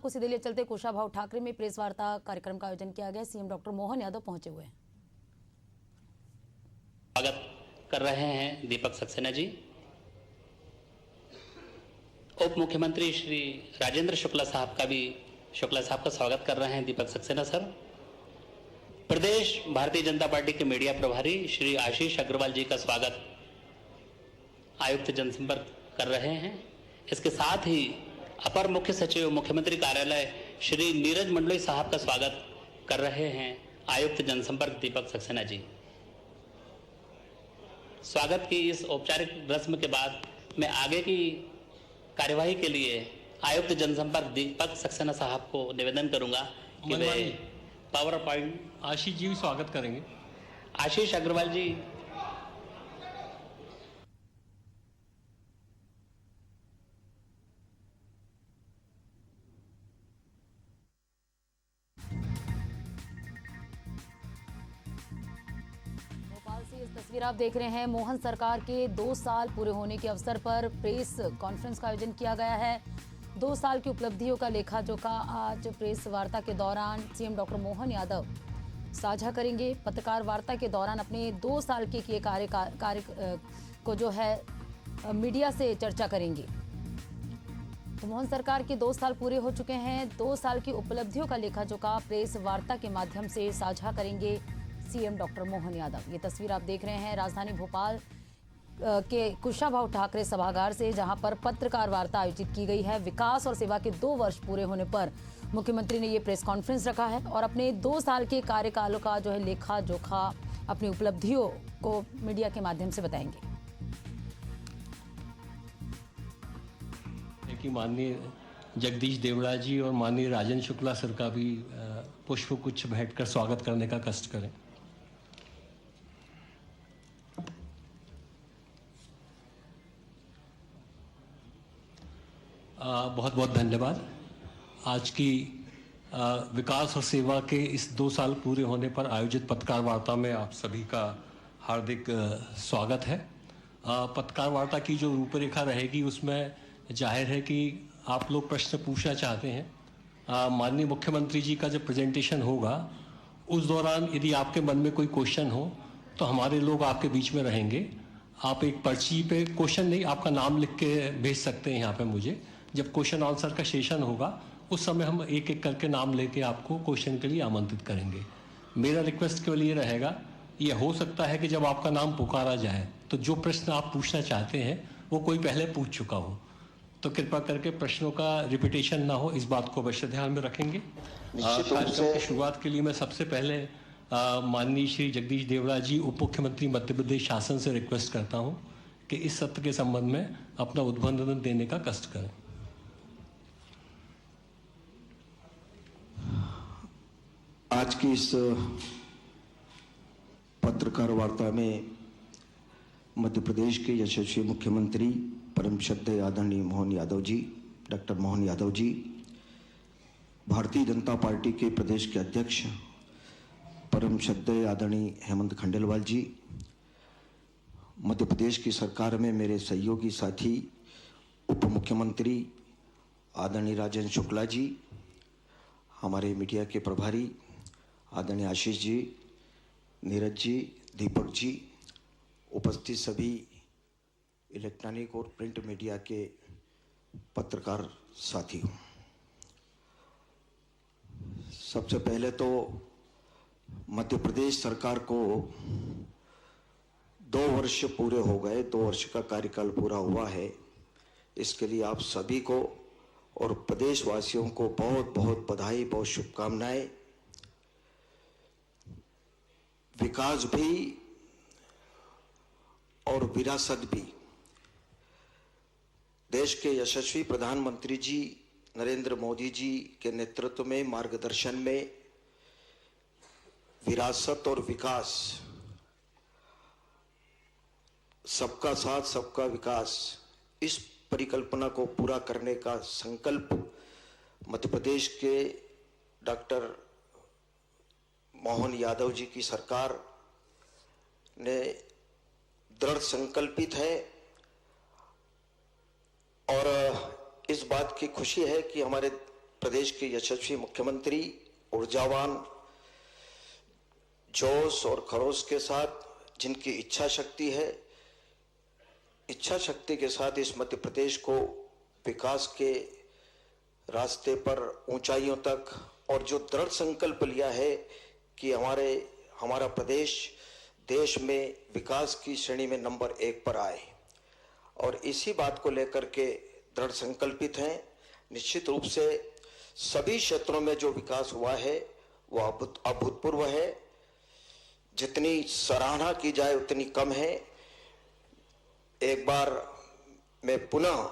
आपको सीधे लिए चलते कुशाभाऊ ठाकरे में प्रेस वार्ता कार्यक्रम का आयोजन किया गया। सीएम डॉक्टर मोहन यादव पहुंचे हुए हैं। स्वागत कर रहे हैं दीपक सक्सेना जी। उप मुख्यमंत्री श्री राजेंद्र शुक्ला साहब का स्वागत कर रहे हैं दीपक सक्सेना सर। प्रदेश भारतीय जनता पार्टी के मीडिया प्रभारी श्री आशीष अग्रवाल जी का स्वागत आयुक्त जनसंपर्क कर रहे हैं। इसके साथ ही अपर मुख्य सचिव मुख्यमंत्री कार्यालय श्री नीरज मंडलोई साहब का स्वागत कर रहे हैं आयुक्त जनसंपर्क दीपक सक्सेना जी। स्वागत की इस औपचारिक रस्म के बाद मैं आगे की कार्यवाही के लिए आयुक्त जनसंपर्क दीपक सक्सेना साहब को निवेदन करूंगा कि वे पावर पॉइंट आशीष जी स्वागत करेंगे। आशीष अग्रवाल जी। भोपाल से इस तस्वीर आप देख रहे हैं। मोहन सरकार के 2 साल पूरे होने के अवसर पर प्रेस कॉन्फ्रेंस का आयोजन किया गया है। 2 साल की उपलब्धियों का लेखा जोखा आज प्रेस वार्ता के दौरान सीएम डॉक्टर मोहन यादव साझा करेंगे। पत्रकार वार्ता के दौरान अपने 2 साल के किए कार्य को जो है मीडिया से चर्चा करेंगे। तो मोहन सरकार के 2 साल पूरे हो चुके हैं। 2 साल की उपलब्धियों का लेखा जोखा प्रेस वार्ता के माध्यम से साझा करेंगे सीएम डॉक्टर मोहन यादव। ये तस्वीर आप देख रहे हैं राजधानी भोपाल के कुशाभाऊ ठाकरे सभागार से, जहां पर पत्रकार वार्ता आयोजित की गई है। विकास और सेवा के 2 वर्ष पूरे होने पर मुख्यमंत्री ने ये प्रेस कॉन्फ्रेंस रखा है और अपने 2 साल के कार्यकाल का जो है लेखा जोखा, अपनी उपलब्धियों को मीडिया के माध्यम से बताएंगे। कि माननीय जगदीश देवड़ा जी और माननीय राजेंद्र शुक्ला सर का भी पुष्प गुच्छ भेंट कर स्वागत करने का कष्ट करें। बहुत बहुत धन्यवाद। आज की विकास और सेवा के इस 2 साल पूरे होने पर आयोजित पत्रकार वार्ता में आप सभी का हार्दिक स्वागत है। पत्रकार वार्ता की जो रूपरेखा रहेगी उसमें जाहिर है कि आप लोग प्रश्न पूछना चाहते हैं। माननीय मुख्यमंत्री जी का जब प्रेजेंटेशन होगा उस दौरान यदि आपके मन में कोई क्वेश्चन हो तो हमारे लोग आपके बीच में रहेंगे। आप एक पर्ची पे क्वेश्चन नहीं, आपका नाम लिख के भेज सकते हैं यहाँ पे मुझे। जब क्वेश्चन आंसर का सेशन होगा उस समय हम एक एक करके नाम लेके आपको क्वेश्चन के लिए आमंत्रित करेंगे। मेरा रिक्वेस्ट केवल ये रहेगा, ये हो सकता है कि जब आपका नाम पुकारा जाए तो जो प्रश्न आप पूछना चाहते हैं वो कोई पहले पूछ चुका हो, तो कृपा करके प्रश्नों का रिपीटेशन ना हो, इस बात को अवश्य ध्यान में रखेंगे। कार्यक्रम की शुरुआत के लिए मैं सबसे पहले माननीय श्री जगदीश देवड़ा जी उप मुख्यमंत्री मध्य प्रदेश शासन से रिक्वेस्ट करता हूं कि इस सत्र के संबंध में अपना उद्बोधन देने का कष्ट करें। आज की इस पत्रकार वार्ता में मध्य प्रदेश के यशस्वी मुख्यमंत्री परम श्रद्धेय आदरणीय मोहन यादव जी, डॉक्टर मोहन यादव जी, भारतीय जनता पार्टी के प्रदेश के अध्यक्ष परम श्रद्धेय आदरणीय हेमंत खंडेलवाल जी, मध्य प्रदेश की सरकार में मेरे सहयोगी साथी उप मुख्यमंत्री आदरणीय राजेंद्र शुक्ला जी, हमारे मीडिया के प्रभारी आदरणीय आशीष जी, नीरज जी, दीपक जी, उपस्थित सभी इलेक्ट्रॉनिक और प्रिंट मीडिया के पत्रकार साथियों, सबसे पहले तो मध्य प्रदेश सरकार को 2 वर्ष पूरे हो गए, 2 वर्ष का कार्यकाल पूरा हुआ है। इसके लिए आप सभी को और प्रदेशवासियों को बहुत बहुत बधाई, बहुत शुभकामनाएं। विकास भी और विरासत भी। देश के यशस्वी प्रधानमंत्री जी नरेंद्र मोदी जी के नेतृत्व में, मार्गदर्शन में विरासत और विकास, सबका साथ सबका विकास, इस परिकल्पना को पूरा करने का संकल्प मध्य प्रदेश के डॉक्टर मोहन यादव जी की सरकार ने दृढ़ संकल्पित है। और इस बात की खुशी है कि हमारे प्रदेश के यशस्वी मुख्यमंत्री ऊर्जावान, जोश और खरोश के साथ, जिनकी इच्छा शक्ति है, इच्छा शक्ति के साथ इस मध्य प्रदेश को विकास के रास्ते पर ऊंचाइयों तक, और जो दृढ़ संकल्प लिया है कि हमारा प्रदेश देश में विकास की श्रेणी में नंबर 1 पर आए, और इसी बात को लेकर के दृढ़ संकल्पित हैं। निश्चित रूप से सभी क्षेत्रों में जो विकास हुआ है वह अभूतपूर्व है। जितनी सराहना की जाए उतनी कम है। एक बार मैं पुनः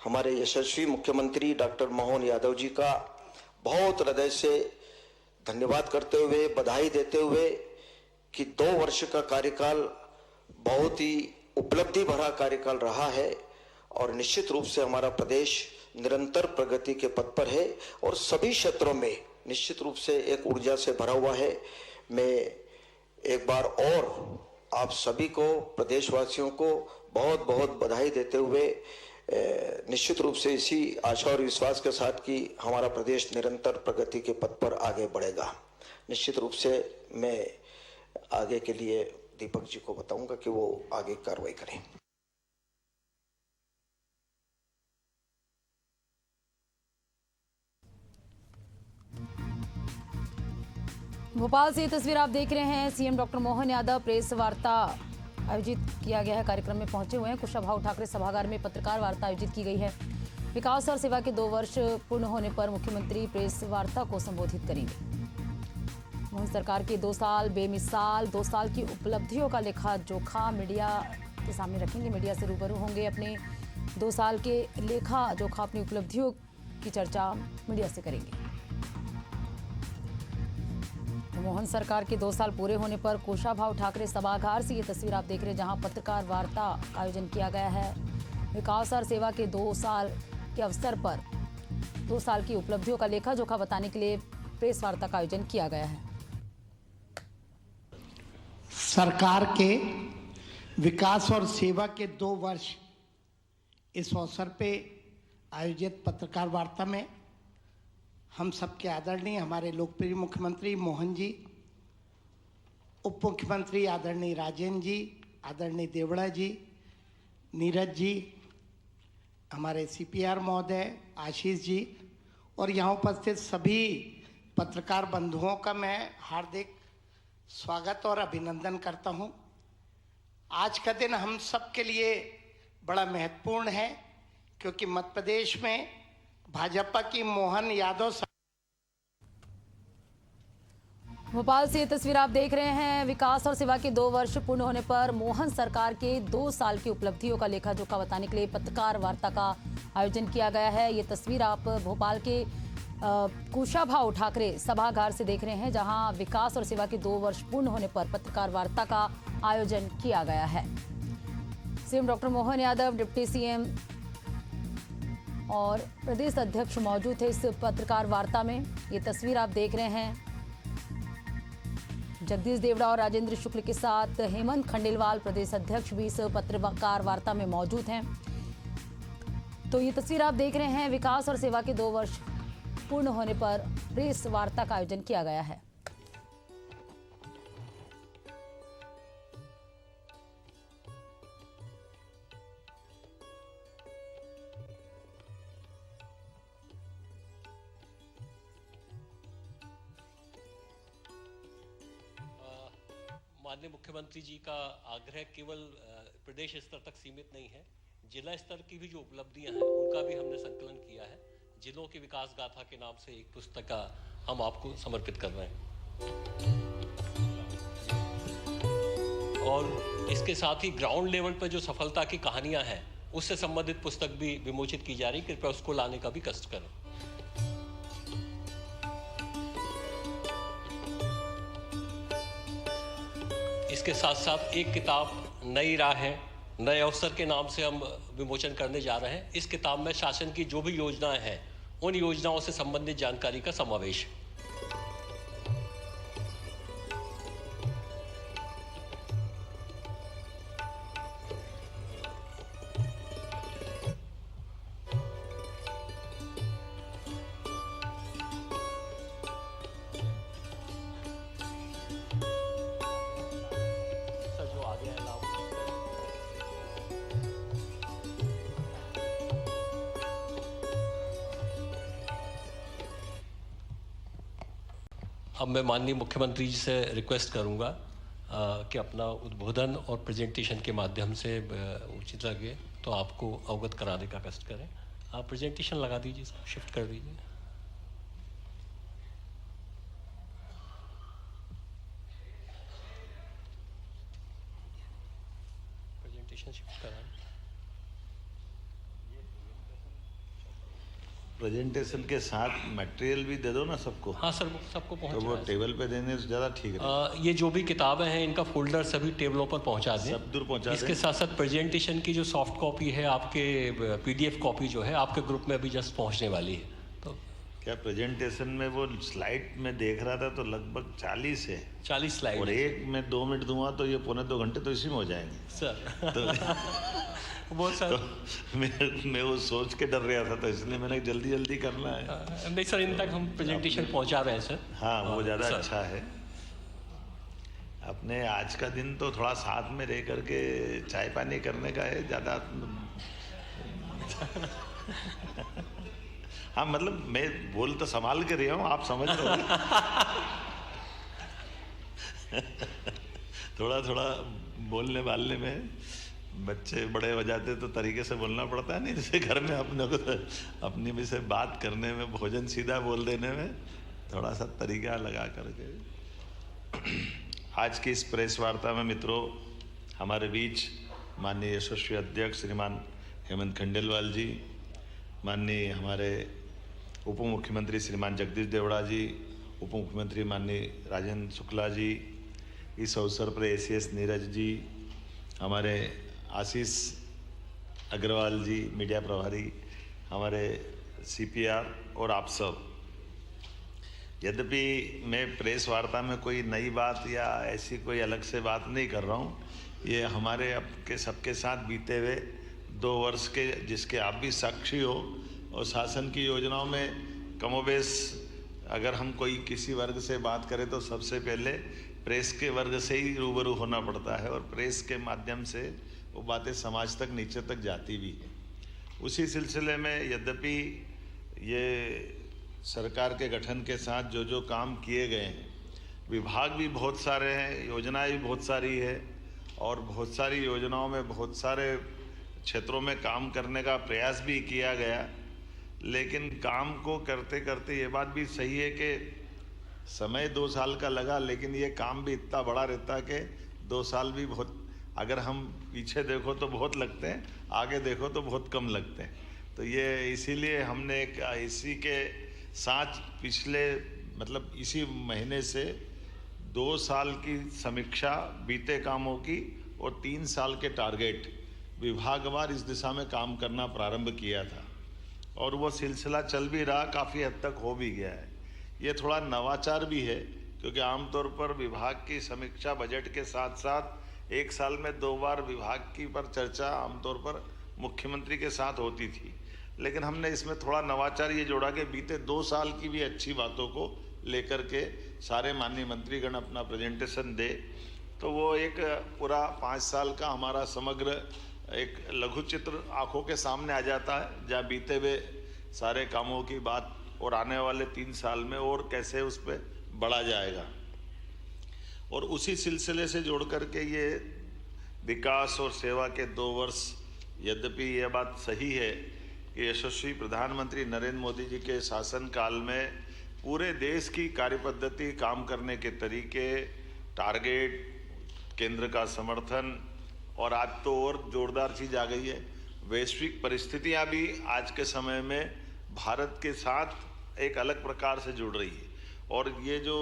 हमारे यशस्वी मुख्यमंत्री डॉक्टर मोहन यादव जी का बहुत हृदय से धन्यवाद करते हुए, बधाई देते हुए कि 2 वर्ष का कार्यकाल बहुत ही उपलब्धि भरा कार्यकाल रहा है, और निश्चित रूप से हमारा प्रदेश निरंतर प्रगति के पथ पर है और सभी क्षेत्रों में निश्चित रूप से एक ऊर्जा से भरा हुआ है। मैं एक बार और आप सभी को, प्रदेशवासियों को बहुत बहुत बधाई देते हुए निश्चित रूप से इसी आशा और विश्वास के साथ कि हमारा प्रदेश निरंतर प्रगति के पथ पर आगे बढ़ेगा। निश्चित रूप से मैं आगे के लिए दीपक जी को बताऊंगा कि वो आगे कार्रवाई करें। भोपाल से ये तस्वीर आप देख रहे हैं। CM doctor Mohan Yadav press वार्ता आयोजित किया गया है, कार्यक्रम में पहुंचे हुए हैं। कुशाभाऊ ठाकरे सभागार में पत्रकार वार्ता आयोजित की गई है। विकास और सेवा के 2 वर्ष पूर्ण होने पर मुख्यमंत्री प्रेस वार्ता को संबोधित करेंगे। मोहन सरकार के 2 साल बेमिसाल, 2 साल की उपलब्धियों का लेखा जोखा मीडिया के सामने रखेंगे। मीडिया से रूबरू होंगे, अपने 2 साल के लेखा जोखा, अपनी उपलब्धियों की चर्चा मीडिया से करेंगे। मोहन सरकार के 2 साल पूरे होने पर कुशाभाऊ ठाकरे सभागार से ये तस्वीर आप देख रहे हैं, जहां पत्रकार वार्ता का आयोजन किया गया है। विकास और सेवा के 2 साल के अवसर पर 2 साल की उपलब्धियों का लेखा जोखा बताने के लिए प्रेस वार्ता का आयोजन किया गया है। सरकार के विकास और सेवा के 2 वर्ष इस अवसर पे आयोजित पत्रकार वार्ता में हम सबके आदरणीय हमारे लोकप्रिय मुख्यमंत्री मोहन जी, उप मुख्यमंत्री आदरणीय राजेंद्र जी, आदरणीय देवड़ा जी, नीरज जी, हमारे सीपीआर महोदय, आशीष जी और यहाँ उपस्थित सभी पत्रकार बंधुओं का मैं हार्दिक स्वागत और अभिनंदन करता हूँ। आज का दिन हम सब के लिए बड़ा महत्वपूर्ण है, क्योंकि मध्य प्रदेश में भाजपा की मोहन यादव। भोपाल से ये तस्वीर आप देख रहे हैं। विकास और सेवा के 2 वर्ष पूर्ण होने पर मोहन सरकार के 2 साल की उपलब्धियों का लेखा जोखा बताने के लिए पत्रकार वार्ता का आयोजन किया गया है। ये तस्वीर आप भोपाल के कुशाभाऊ ठाकरे सभागार से देख रहे हैं, जहां विकास और सेवा के 2 वर्ष पूर्ण होने पर पत्रकार वार्ता का आयोजन किया गया है। CM doctor Mohan Yadav, deputy CM और प्रदेश अध्यक्ष मौजूद थे इस पत्रकार वार्ता में। ये तस्वीर आप देख रहे हैं। जगदीश देवड़ा और राजेंद्र शुक्ल के साथ हेमंत खंडेलवाल प्रदेश अध्यक्ष भी इस पत्रकार वार्ता में मौजूद हैं। तो ये तस्वीर आप देख रहे हैं। विकास और सेवा के 2 वर्ष पूर्ण होने पर प्रेस वार्ता का आयोजन किया गया है। माननीय मुख्यमंत्री जी का आग्रह केवल प्रदेश स्तर तक सीमित नहीं है, जिला स्तर की भी जो उपलब्धियां हैं उनका भी हमने संकलन किया है। जिलों की विकास गाथा के नाम से एक पुस्तक हम आपको समर्पित कर रहे हैं और इसके साथ ही ग्राउंड लेवल पर जो सफलता की कहानियां हैं उससे संबंधित पुस्तक भी विमोचित की जा रही। कृपया उसको लाने का भी कष्ट करें। इसके साथ साथ एक किताब नई राहें नए अवसर के नाम से हम विमोचन करने जा रहे हैं। इस किताब में शासन की जो भी योजनाएं हैं उन योजनाओं से संबंधित जानकारी का समावेश है। अब मैं माननीय मुख्यमंत्री जी से रिक्वेस्ट करूंगा कि अपना उद्बोधन और प्रेजेंटेशन के माध्यम से उचित लगे तो आपको अवगत कराने का कष्ट करें। आप प्रेजेंटेशन लगा दीजिए, शिफ्ट कर दीजिए। प्रेजेंटेशन शिफ्ट करा। प्रेजेंटेशन के साथ मटेरियल भी दे दो ना सबको। हाँ सर, सबको तो पहुँच वो टेबल पे देने से ज़्यादा ठीक है। ये जो भी किताबें हैं इनका फोल्डर सभी टेबलों पर पहुंचा दें। सब दूर पहुंचा दें। इसके साथ साथ प्रेजेंटेशन की जो सॉफ्ट कॉपी है, आपके PDF कॉपी जो है आपके ग्रुप में अभी जस्ट पहुंचने वाली है। तो क्या प्रेजेंटेशन में वो स्लाइड में देख रहा था तो लगभग 40 है, 40 स्लाइड और एक में 2 मिनट दूंगा तो ये 1.25 घंटे तो इसी में हो जाएंगे सर। तो वो सर मैं वो सोच के डर रहा था, तो इसलिए मैंने जल्दी जल्दी करना है। नहीं सर, इन तक हम प्रेजेंटेशन पहुंचा रहे हैं सर। हाँ, वो ज़्यादा सर। अच्छा है। अपने आज का दिन तो थोड़ा साथ में रह करके चाय पानी करने का है ज़्यादा। हाँ, मतलब मैं बोल तो संभाल के रहा हूँ, आप समझ रहे हो। थोड़ा थोड़ा बोलने वालने में बच्चे बड़े हो जाते तो तरीके से बोलना पड़ता है, नहीं जैसे घर में अपने को अपनी भी से बात करने में, भोजन सीधा बोल देने में थोड़ा सा तरीका लगा करके। आज की इस प्रेस वार्ता में मित्रों, हमारे बीच माननीय यशस्वी अध्यक्ष श्रीमान हेमंत खंडेलवाल जी, माननीय हमारे उप मुख्यमंत्री श्रीमान जगदीश देवड़ा जी, उप मुख्यमंत्री माननीय राजेंद्र शुक्ला जी, इस अवसर पर ACS नीरज जी, हमारे आशीष अग्रवाल जी मीडिया प्रभारी, हमारे CPR और आप सब। यद्यपि मैं प्रेस वार्ता में कोई नई बात या ऐसी कोई अलग से बात नहीं कर रहा हूँ, ये हमारे आपके सबके साथ बीते हुए 2 वर्ष के जिसके आप भी साक्षी हो, और शासन की योजनाओं में कमोबेश अगर हम कोई किसी वर्ग से बात करें तो सबसे पहले प्रेस के वर्ग से ही रूबरू होना पड़ता है, और प्रेस के माध्यम से वो बातें समाज तक नीचे तक जाती भी है। उसी सिलसिले में यद्यपि ये सरकार के गठन के साथ जो जो काम किए गए हैं, विभाग भी बहुत सारे हैं, योजनाएं भी बहुत सारी है, और बहुत सारी योजनाओं में बहुत सारे क्षेत्रों में काम करने का प्रयास भी किया गया। लेकिन काम को करते करते ये बात भी सही है कि समय 2 साल का लगा, लेकिन ये काम भी इतना बड़ा रहता है कि 2 साल भी बहुत, अगर हम पीछे देखो तो बहुत लगते हैं, आगे देखो तो बहुत कम लगते हैं। तो ये इसीलिए हमने एक इसी के साथ पिछले मतलब इसी महीने से 2 साल की समीक्षा बीते कामों की और 3 साल के टारगेट विभागवार इस दिशा में काम करना प्रारंभ किया था, और वो सिलसिला चल भी रहा, काफ़ी हद तक हो भी गया है। ये थोड़ा नवाचार भी है, क्योंकि आमतौर पर विभाग की समीक्षा बजट के साथ साथ 1 साल में 2 बार विभाग की पर चर्चा आमतौर पर मुख्यमंत्री के साथ होती थी। लेकिन हमने इसमें थोड़ा नवाचार ये जोड़ा कि बीते 2 साल की भी अच्छी बातों को लेकर के सारे माननीय मंत्रीगण अपना प्रेजेंटेशन दे, तो वो एक पूरा 5 साल का हमारा समग्र एक लघु चित्र आंखों के सामने आ जाता है, जहाँ बीते हुए सारे कामों की बात और आने वाले 3 साल में और कैसे उस पर बढ़ा जाएगा। और उसी सिलसिले से जोड़ करके ये विकास और सेवा के 2 वर्ष, यद्यपि यह बात सही है कि यशस्वी प्रधानमंत्री नरेंद्र मोदी जी के शासनकाल में पूरे देश की कार्यपद्धति, काम करने के तरीके, टारगेट, केंद्र का समर्थन, और आज तो और जोरदार चीज़ आ गई है, वैश्विक परिस्थितियां भी आज के समय में भारत के साथ एक अलग प्रकार से जुड़ रही है, और ये जो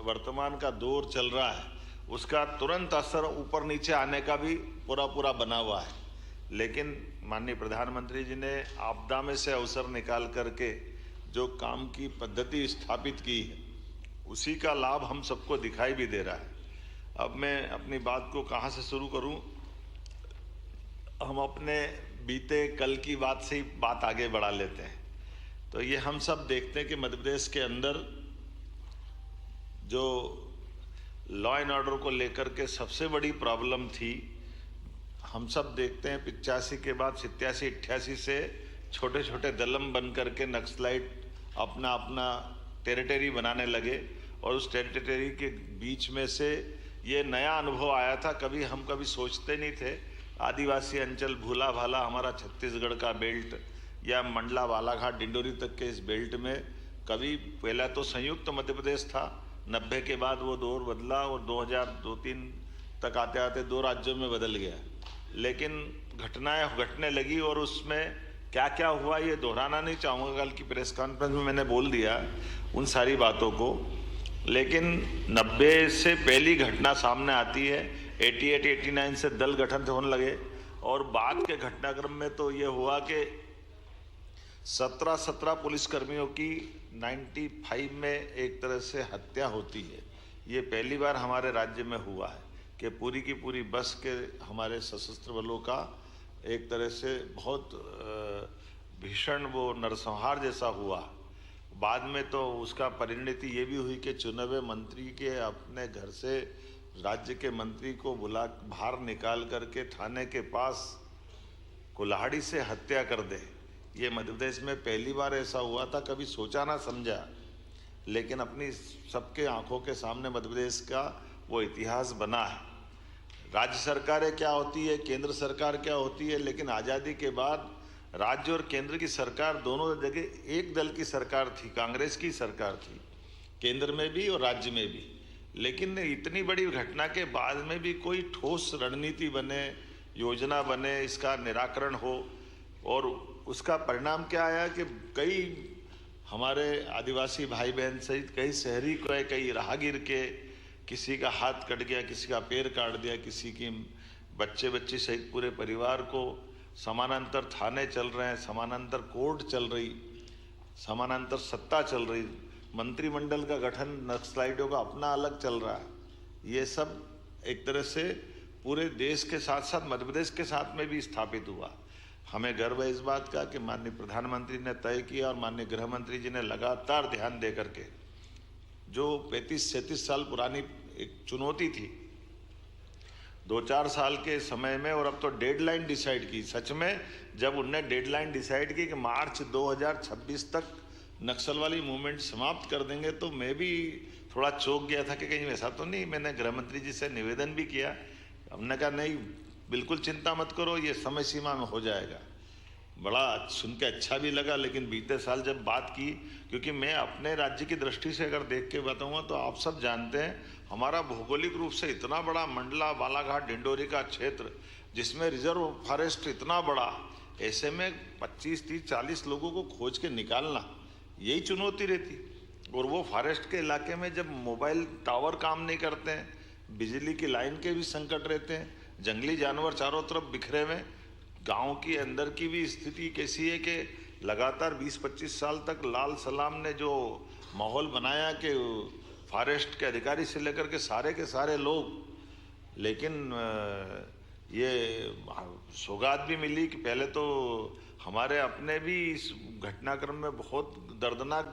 वर्तमान का दौर चल रहा है उसका तुरंत असर ऊपर नीचे आने का भी पूरा बना हुआ है। लेकिन माननीय प्रधानमंत्री जी ने आपदा में से अवसर निकाल करके जो काम की पद्धति स्थापित की है, उसी का लाभ हम सबको दिखाई भी दे रहा है। अब मैं अपनी बात को कहाँ से शुरू करूँ? हम अपने बीते कल की बात से ही बात आगे बढ़ा लेते हैं। तो ये हम सब देखते हैं कि मध्य प्रदेश के अंदर जो लॉ एंड ऑर्डर को लेकर के सबसे बड़ी प्रॉब्लम थी, हम सब देखते हैं 85 के बाद 87-88 से छोटे छोटे दलम बन करके नक्सलाइट अपना टेरिटरी बनाने लगे, और उस टेरिटरी के बीच में से ये नया अनुभव आया था। हम कभी सोचते नहीं थे आदिवासी अंचल भूला भाला हमारा छत्तीसगढ़ का बेल्ट या मंडला बालाघाट डिंडोरी तक के इस बेल्ट में कभी पहला तो संयुक्त मध्य प्रदेश था, 90 के बाद वो दौर बदला और 2002-3 तक आते आते 2 राज्यों में बदल गया। लेकिन घटनाएं घटने लगी और उसमें क्या क्या हुआ ये दोहराना नहीं चाहूँगा, कल की प्रेस कॉन्फ्रेंस में मैंने बोल दिया उन सारी बातों को। लेकिन 90 से पहली घटना सामने आती है, 88-89 से दल गठन होने लगे और बाद के घटनाक्रम में तो ये हुआ कि 17 पुलिसकर्मियों की 95 में एक तरह से हत्या होती है। ये पहली बार हमारे राज्य में हुआ है कि पूरी की पूरी बस के हमारे सशस्त्र बलों का एक तरह से बहुत भीषण वो नरसंहार जैसा हुआ। बाद में तो उसका परिणति ये भी हुई कि चुने हुए मंत्री के अपने घर से राज्य के मंत्री को बाहर निकाल करके थाने के पास कुल्हाड़ी से हत्या कर दे। ये मध्य प्रदेश में पहली बार ऐसा हुआ था, कभी सोचा ना समझा, लेकिन अपनी सबके आंखों के सामने मध्य प्रदेश का वो इतिहास बना है। राज्य सरकारें क्या होती है, केंद्र सरकार क्या होती है, लेकिन आज़ादी के बाद राज्य और केंद्र की सरकार दोनों जगह एक दल की सरकार थी, कांग्रेस की सरकार थी, केंद्र में भी और राज्य में भी। लेकिन इतनी बड़ी घटना के बाद में भी कोई ठोस रणनीति बने, योजना बने, इसका निराकरण हो। और उसका परिणाम क्या आया कि कई हमारे आदिवासी भाई बहन सहित कई शहरी को, कई राहगीर के किसी का हाथ कट गया, किसी का पैर काट दिया, किसी की बच्चे सहित पूरे परिवार को समानांतर थाने चल रहे हैं, समानांतर कोर्ट चल रही, समानांतर सत्ता चल रही, मंत्रिमंडल का गठन नक्सलाइटों का अपना अलग चल रहा है। ये सब एक तरह से पूरे देश के साथ साथ मध्य प्रदेश के साथ में भी स्थापित हुआ। हमें गर्व है इस बात का कि माननीय प्रधानमंत्री ने तय किया और माननीय गृह मंत्री जी ने लगातार ध्यान दे करके, जो 35-37 साल पुरानी एक चुनौती थी 2-4 साल के समय में, और अब तो डेडलाइन डिसाइड की। सच में जब उनने डेडलाइन डिसाइड की कि मार्च 2026 तक नक्सल वाली मूवमेंट समाप्त कर देंगे, तो मैं भी थोड़ा चौंक गया था कि कहीं ऐसा तो नहीं। मैंने गृह मंत्री जी से निवेदन भी किया, हमने कहा नहीं बिल्कुल चिंता मत करो, ये समय सीमा में हो जाएगा। बड़ा सुन के अच्छा भी लगा। लेकिन बीते साल जब बात की, क्योंकि मैं अपने राज्य की दृष्टि से अगर देख के बताऊंगा तो आप सब जानते हैं हमारा भौगोलिक रूप से इतना बड़ा मंडला बालाघाट डिंडोरी का क्षेत्र, जिसमें रिजर्व फॉरेस्ट इतना बड़ा, ऐसे में 25-30-40 लोगों को खोज के निकालना यही चुनौती रहती। और वो फॉरेस्ट के इलाके में जब मोबाइल टावर काम नहीं करते हैं, बिजली की लाइन के भी संकट रहते हैं, जंगली जानवर चारों तरफ बिखरे हुए, गांव की अंदर की भी स्थिति कैसी है कि लगातार 20-25 साल तक लाल सलाम ने जो माहौल बनाया कि फॉरेस्ट के अधिकारी से लेकर के सारे लोग। लेकिन ये सौगात भी मिली कि पहले तो हमारे अपने भी इस घटनाक्रम में बहुत दर्दनाक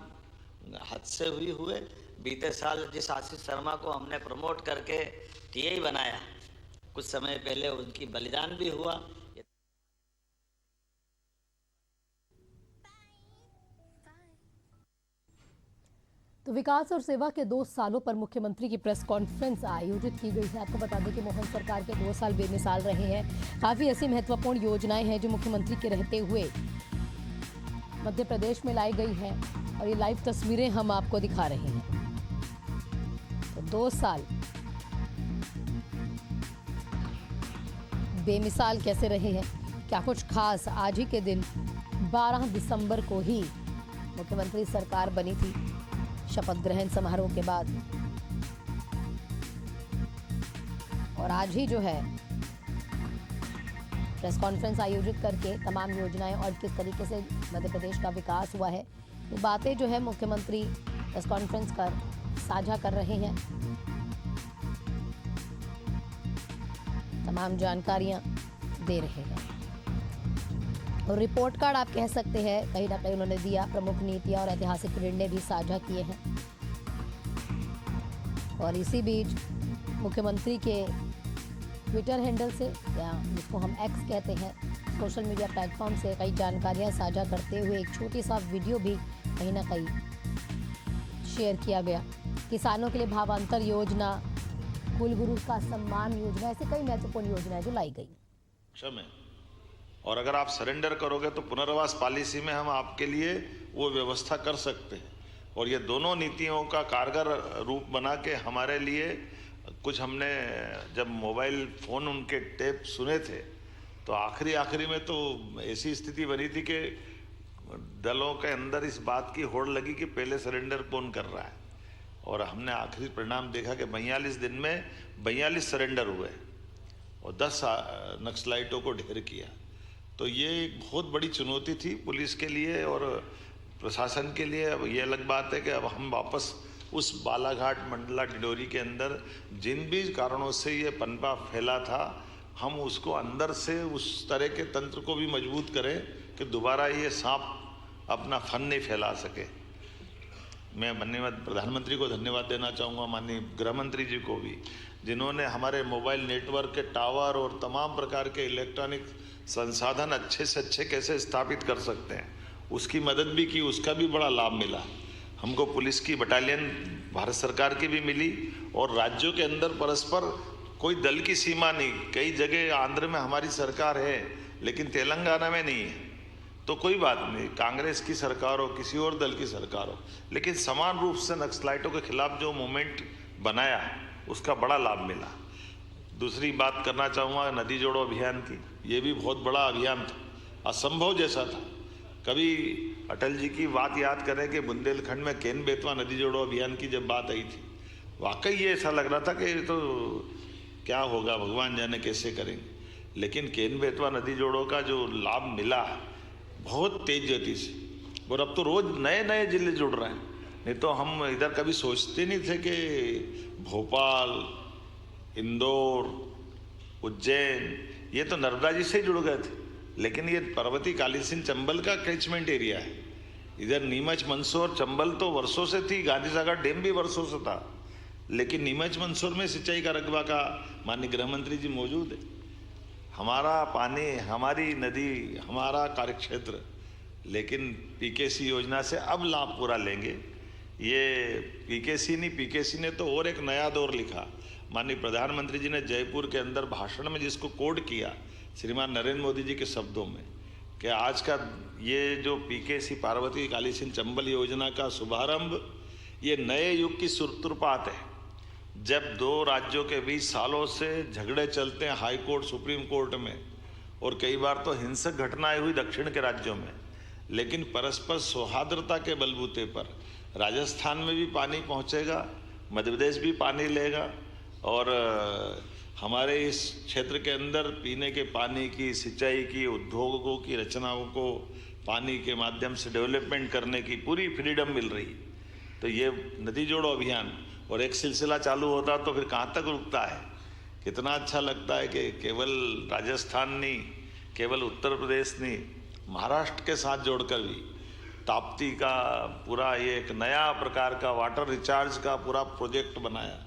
हादसे हुए। बीते साल जिस आशीष शर्मा को हमने प्रमोट करके टीआई बनाया, कुछ समय पहले उनकी बलिदान भी हुआ। तो विकास और सेवा के 2 सालों पर मुख्यमंत्री की प्रेस कॉन्फ्रेंस आयोजित की गई है। आपको बता दें कि मोहन सरकार के 2 साल बेमिसाल रहे हैं। काफ़ी ऐसी महत्वपूर्ण योजनाएं हैं जो मुख्यमंत्री के रहते हुए मध्य प्रदेश में लाई गई हैं और ये लाइव तस्वीरें हम आपको दिखा रहे हैं। तो 2 साल बेमिसाल कैसे रहे हैं, क्या कुछ खास। आज ही के दिन 12 दिसंबर को ही मुख्यमंत्री सरकार बनी थी शपथ ग्रहण समारोह के बाद, और आज ही जो है प्रेस कॉन्फ्रेंस आयोजित करके तमाम योजनाएं और किस तरीके से मध्य प्रदेश का विकास हुआ है, ये बातें जो है मुख्यमंत्री प्रेस कॉन्फ्रेंस कर साझा कर रहे हैं। तमाम जानकारियां दे रहे हैं और रिपोर्ट कार्ड आप कह सकते हैं कहीं ना कहीं उन्होंने दिया। प्रमुख नीतियां और ऐतिहासिक निर्णय भी साझा किए हैं। और इसी बीच मुख्यमंत्री के ट्विटर हैंडल से, या जिसको हम एक्स कहते हैं, सोशल मीडिया प्लेटफॉर्म से कई जानकारियां साझा करते हुए एक छोटी सा वीडियो भी कहीं ना कहीं शेयर किया गया। किसानों के लिए भावांतर योजना, कुलगुरु का सम्मान योजना, ऐसे कई महत्वपूर्ण योजनाएं जो लाई गई। में और अगर आप सरेंडर करोगे तो पुनर्वास पॉलिसी में हम आपके लिए वो व्यवस्था कर सकते हैं। और ये दोनों नीतियों का कारगर रूप बना के हमारे लिए कुछ हमने जब मोबाइल फ़ोन उनके टेप सुने थे तो आखिरी में तो ऐसी स्थिति बनी थी कि दलों के अंदर इस बात की होड़ लगी कि पहले सरेंडर कौन कर रहा है। और हमने आखिरी परिणाम देखा कि 42 दिन में 42 सरेंडर हुए और 10 नक्सलाइटों को ढेर किया। तो ये एक बहुत बड़ी चुनौती थी पुलिस के लिए और प्रशासन के लिए। अब ये अलग बात है कि अब हम वापस उस बालाघाट मंडला डिडोरी के अंदर जिन भी कारणों से ये पनपा फैला था, हम उसको अंदर से उस तरह के तंत्र को भी मजबूत करें कि दोबारा ये सांप अपना फन नहीं फैला सके। मैं माननीय प्रधानमंत्री को धन्यवाद देना चाहूँगा, माननीय गृह मंत्री जी को भी, जिन्होंने हमारे मोबाइल नेटवर्क के टावर और तमाम प्रकार के इलेक्ट्रॉनिक संसाधन अच्छे से अच्छे कैसे स्थापित कर सकते हैं उसकी मदद भी की, उसका भी बड़ा लाभ मिला हमको। पुलिस की बटालियन भारत सरकार की भी मिली और राज्यों के अंदर परस्पर कोई दल की सीमा नहीं। कई जगह आंध्र में हमारी सरकार है लेकिन तेलंगाना में नहीं है, तो कोई बात नहीं, कांग्रेस की सरकार हो किसी और दल की सरकार हो, लेकिन समान रूप से नक्सलाइटों के खिलाफ जो मूवमेंट बनाया उसका बड़ा लाभ मिला। दूसरी बात करना चाहूँगा नदी जोड़ो अभियान की। ये भी बहुत बड़ा अभियान था, असंभव जैसा था। कभी अटल जी की बात याद करें कि बुंदेलखंड में केन बेतवा नदी जोड़ो अभियान की जब बात आई थी, वाकई ये ऐसा लग रहा था कि ये तो क्या होगा, भगवान जाने कैसे करेंगे। लेकिन केन बेतवा नदी जोड़ो का जो लाभ मिला बहुत तेज गति से, और अब तो रोज नए नए जिले जुड़ रहे हैं। नहीं तो हम इधर कभी सोचते नहीं थे कि भोपाल, इंदौर, उज्जैन ये तो नर्मदा जी से ही जुड़ गए थे, लेकिन ये पर्वती कालीसिंध चंबल का कैचमेंट एरिया है। इधर नीमच मंदसौर चंबल तो वर्षों से थी, गांधी सागर डैम भी वर्षों से था, लेकिन नीमच मंदसौर में सिंचाई का रकबा का माननीय गृह मंत्री जी मौजूद है। हमारा पानी, हमारी नदी, हमारा कार्यक्षेत्र, लेकिन पीकेसी योजना से अब लाभ पूरा लेंगे। ये पीकेसी नहीं, पीकेसी ने तो और एक नया दौर लिखा। माननीय प्रधानमंत्री जी ने जयपुर के अंदर भाषण में जिसको कोड किया श्रीमान नरेंद्र मोदी जी के शब्दों में कि आज का ये जो पीकेसी पार्वती कालीसिंध चंबल योजना का शुभारंभ ये नए युग की सूत्रपात है। जब दो राज्यों के बीच सालों से झगड़े चलते हैं हाई कोर्ट, सुप्रीम कोर्ट में, और कई बार तो हिंसक घटनाएं हुई दक्षिण के राज्यों में, लेकिन परस्पर सौहार्दता के बलबूते पर राजस्थान में भी पानी पहुंचेगा, मध्य प्रदेश भी पानी लेगा, और हमारे इस क्षेत्र के अंदर पीने के पानी की, सिंचाई की, उद्योगों की रचनाओं को पानी के माध्यम से डेवलपमेंट करने की पूरी फ्रीडम मिल रही। तो ये नदी जोड़ो अभियान और एक सिलसिला चालू होता तो फिर कहाँ तक रुकता है। कितना अच्छा लगता है कि केवल राजस्थान नहीं, केवल उत्तर प्रदेश नहीं, महाराष्ट्र के साथ जोड़कर भी ताप्ती का पूरा ये एक नया प्रकार का वाटर रिचार्ज का पूरा प्रोजेक्ट बनाया,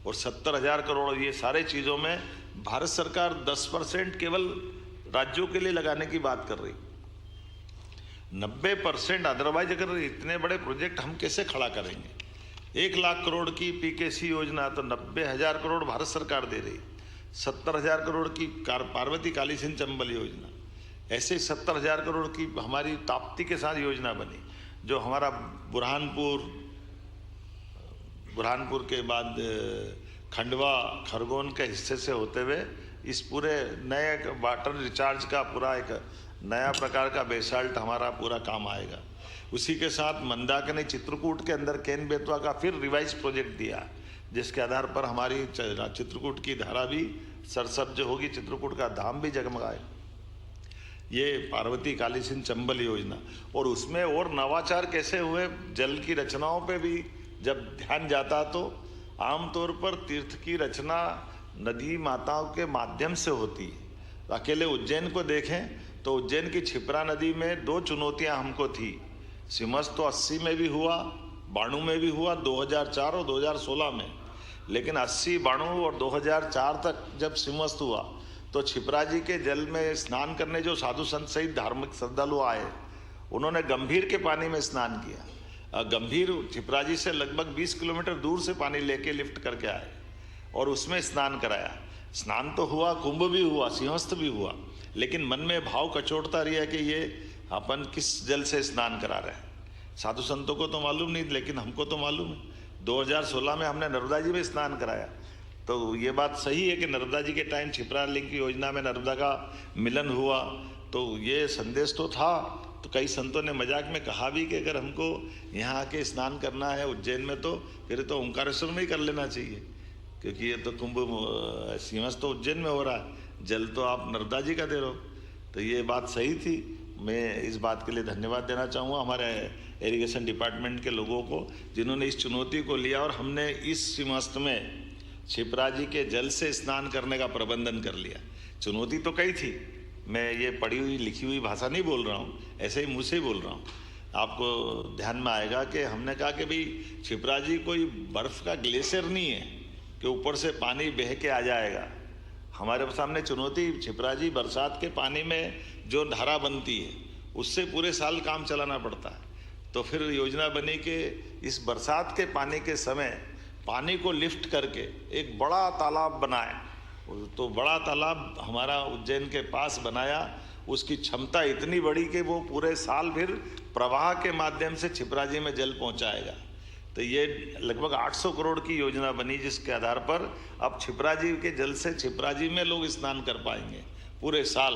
और 70,000 करोड़ ये सारे चीज़ों में भारत सरकार 10% केवल राज्यों के लिए लगाने की बात कर रही, 90% अदरवाइज अगर इतने बड़े प्रोजेक्ट हम कैसे खड़ा करेंगे। 1 लाख करोड़ की पीकेसी योजना तो 90,000 करोड़ भारत सरकार दे रही, 70,000 करोड़ की पार्वती कालीसिंध चंबल योजना, ऐसे 70,000 करोड़ की हमारी ताप्ती के साथ योजना बनी, जो हमारा बुरहानपुर के बाद खंडवा, खरगोन के हिस्से से होते हुए इस पूरे नए वाटर रिचार्ज का पूरा एक नया प्रकार का बेसाल्ट हमारा पूरा काम आएगा। उसी के साथ मंदाकिनी चित्रकूट के अंदर केन बेतवा का फिर रिवाइज प्रोजेक्ट दिया, जिसके आधार पर हमारी चित्रकूट की धारा भी सरसब्ज होगी, चित्रकूट का धाम भी जगमगाए। ये पार्वती कालीसिंध चंबल योजना, और उसमें और नवाचार कैसे हुए, जल की रचनाओं पे भी जब ध्यान जाता तो आमतौर पर तीर्थ की रचना नदी माताओं के माध्यम से होती है। अकेले उज्जैन को देखें तो उज्जैन की क्षिप्रा नदी में 2 चुनौतियां हमको थी। सिमस तो 80 में भी हुआ, 92 में भी हुआ, 2004 और 2016 में, लेकिन 80, 92 और 2004 तक जब सिमस्त हुआ तो क्षिप्रा जी के जल में स्नान करने जो साधु संत सहित धार्मिक श्रद्धालु आए, उन्होंने गंभीर के पानी में स्नान किया। गंभीर छिपराजी से लगभग 20 किलोमीटर दूर से पानी लेके लिफ्ट करके आए और उसमें स्नान कराया। स्नान तो हुआ, कुंभ भी हुआ, सिंहस्थ भी हुआ, लेकिन मन में भाव कचोटता रहा कि ये अपन किस जल से स्नान करा रहे हैं। साधु संतों को तो मालूम नहीं, लेकिन हमको तो मालूम है। 2016 में हमने नर्मदा जी में स्नान कराया, तो ये बात सही है कि नर्मदा जी के टाइम छिपरा लिंक की योजना में नर्मदा का मिलन हुआ, तो ये संदेश तो था। तो कई संतों ने मजाक में कहा भी कि अगर हमको यहाँ आके स्नान करना है उज्जैन में, तो फिर तो ओंकारेश्वर में ही कर लेना चाहिए, क्योंकि ये तो कुंभ सिंहस्थ तो उज्जैन में हो रहा है, जल तो आप नर्मदा जी का दे रहे हो। तो ये बात सही थी। मैं इस बात के लिए धन्यवाद देना चाहूँगा हमारे इरिगेशन डिपार्टमेंट के लोगों को, जिन्होंने इस चुनौती को लिया और हमने इस सिंहस्थ में छिपराजी के जल से स्नान करने का प्रबंधन कर लिया। चुनौती तो कई थी, मैं ये पढ़ी हुई लिखी हुई भाषा नहीं बोल रहा हूँ, ऐसे ही मुँह से ही बोल रहा हूँ। आपको ध्यान में आएगा कि हमने कहा कि भाई छिपराजी कोई बर्फ़ का ग्लेशियर नहीं है कि ऊपर से पानी बह के आ जाएगा। हमारे सामने चुनौती छिपराजी बरसात के पानी में जो धारा बनती है उससे पूरे साल काम चलाना पड़ता है। तो फिर योजना बनी कि इस बरसात के पानी के समय पानी को लिफ्ट करके एक बड़ा तालाब बनाए। तो बड़ा तालाब हमारा उज्जैन के पास बनाया, उसकी क्षमता इतनी बड़ी कि वो पूरे साल फिर प्रवाह के माध्यम से छिपराजी में जल पहुंचाएगा। तो ये लगभग 800 करोड़ की योजना बनी, जिसके आधार पर अब छिपराजी के जल से छिपराजी में लोग स्नान कर पाएंगे पूरे साल।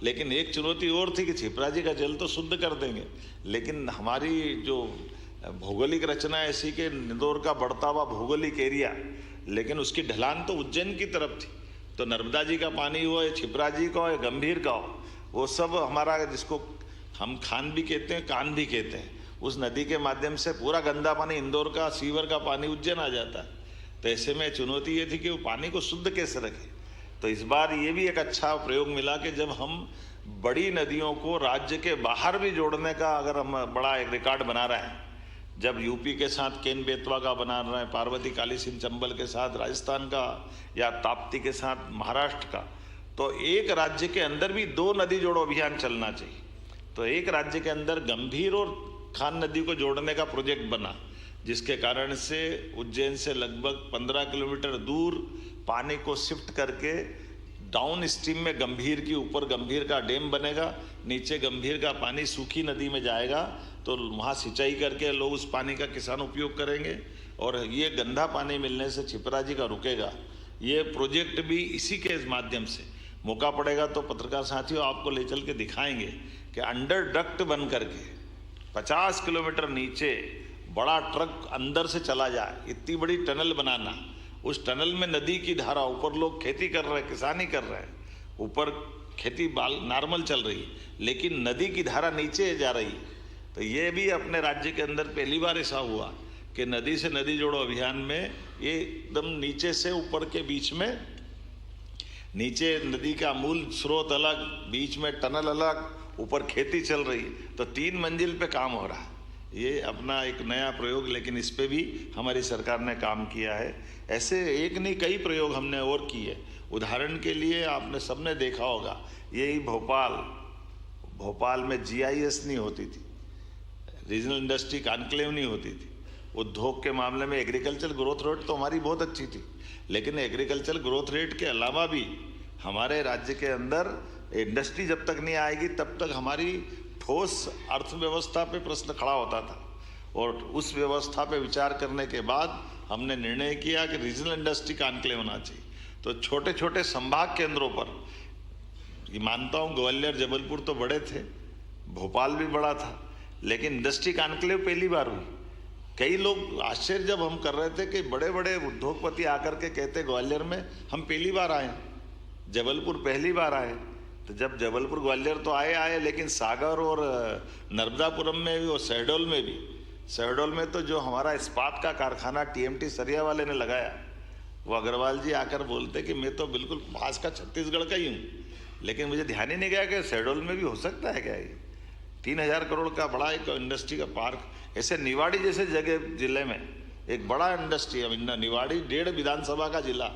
लेकिन एक चुनौती और थी कि छिपराजी का जल तो शुद्ध कर देंगे, लेकिन हमारी जो भौगोलिक रचना ऐसी कि इंदौर का बढ़ता हुआ भौगोलिक एरिया, लेकिन उसकी ढलान तो उज्जैन की तरफ थी। तो नर्मदा जी का पानी हो या छिपराजी का हो या गंभीर का हो, वो सब हमारा, जिसको हम खान भी कहते हैं, कान भी कहते हैं, उस नदी के माध्यम से पूरा गंदा पानी इंदौर का सीवर का पानी उज्जैन आ जाता है। तो ऐसे में चुनौती ये थी कि वो पानी को शुद्ध कैसे रखें। तो इस बार ये भी एक अच्छा प्रयोग मिला कि जब हम बड़ी नदियों को राज्य के बाहर भी जोड़ने का अगर हम बड़ा एक रिकॉर्ड बना रहे हैं, जब यूपी के साथ केन बेतवा का बना रहे हैं, पार्वती काली सिंध चंबल के साथ राजस्थान का, या ताप्ती के साथ महाराष्ट्र का, तो एक राज्य के अंदर भी 2 नदी जोड़ो अभियान चलना चाहिए। तो एक राज्य के अंदर गंभीर और खान नदी को जोड़ने का प्रोजेक्ट बना, जिसके कारण से उज्जैन से लगभग 15 किलोमीटर दूर पानी को शिफ्ट करके डाउन स्ट्रीम में गंभीर की, ऊपर गंभीर का डैम बनेगा, नीचे गंभीर का पानी सूखी नदी में जाएगा, तो वहाँ सिंचाई करके लोग उस पानी का किसान उपयोग करेंगे और ये गंदा पानी मिलने से छिपराजी का रुकेगा। ये प्रोजेक्ट भी इसी के माध्यम से, मौका पड़ेगा तो पत्रकार साथियों आपको ले चल के दिखाएंगे कि अंडर डक्ट बन करके 50 किलोमीटर नीचे बड़ा ट्रक अंदर से चला जाए, इतनी बड़ी टनल बनाना, उस टनल में नदी की धारा, ऊपर लोग खेती कर रहे हैं, किसानी कर रहे हैं, ऊपर खेती नॉर्मल चल रही है, लेकिन नदी की धारा नीचे जा रही है। तो ये भी अपने राज्य के अंदर पहली बार ऐसा हुआ कि नदी से नदी जोड़ो अभियान में ये एकदम नीचे से ऊपर के बीच में, नीचे नदी का मूल स्रोत अलग, बीच में टनल अलग, ऊपर खेती चल रही है, तो 3 मंजिल पे काम हो रहा है। ये अपना एक नया प्रयोग, लेकिन इस पे भी हमारी सरकार ने काम किया है। ऐसे एक नहीं कई प्रयोग हमने और किए। उदाहरण के लिए आपने सबने देखा होगा, यही भोपाल में GIS नहीं होती थी, रीजनल इंडस्ट्री कॉन्क्लेव नहीं होती थी। उद्योग के मामले में एग्रीकल्चर ग्रोथ रेट तो हमारी बहुत अच्छी थी, लेकिन एग्रीकल्चर ग्रोथ रेट के अलावा भी हमारे राज्य के अंदर इंडस्ट्री जब तक नहीं आएगी तब तक हमारी ठोस अर्थव्यवस्था पे प्रश्न खड़ा होता था। और उस व्यवस्था पे विचार करने के बाद हमने निर्णय किया कि रीजनल इंडस्ट्री कॉन्क्लेव होना चाहिए। तो छोटे छोटे संभाग केंद्रों पर, ये मानता हूँ ग्वालियर जबलपुर तो बड़े थे, भोपाल भी बड़ा था, लेकिन इंडस्ट्री कॉन्क्लेव पहली बार हुई। कई लोग आश्चर्य जब हम कर रहे थे कि बड़े बड़े उद्योगपति आकर के कहते ग्वालियर में हम पहली बार आए, जबलपुर पहली बार आए। तो जब जबलपुर ग्वालियर तो आए, लेकिन सागर और नर्मदापुरम में भी और शहडोल में तो जो हमारा इस्पात का कारखाना TMT सरिया वाले ने लगाया, वो अग्रवाल जी आकर बोलते कि मैं तो बिल्कुल पास का छत्तीसगढ़ का ही हूँ, लेकिन मुझे ध्यान ही नहीं गया कि शहडोल में भी हो सकता है क्या ये 3000 करोड़ का बड़ा एक इंडस्ट्री का पार्क। ऐसे निवाड़ी जैसे जगह जिले में एक बड़ा इंडस्ट्री है, निवाड़ी 1.5 विधानसभा का जिला,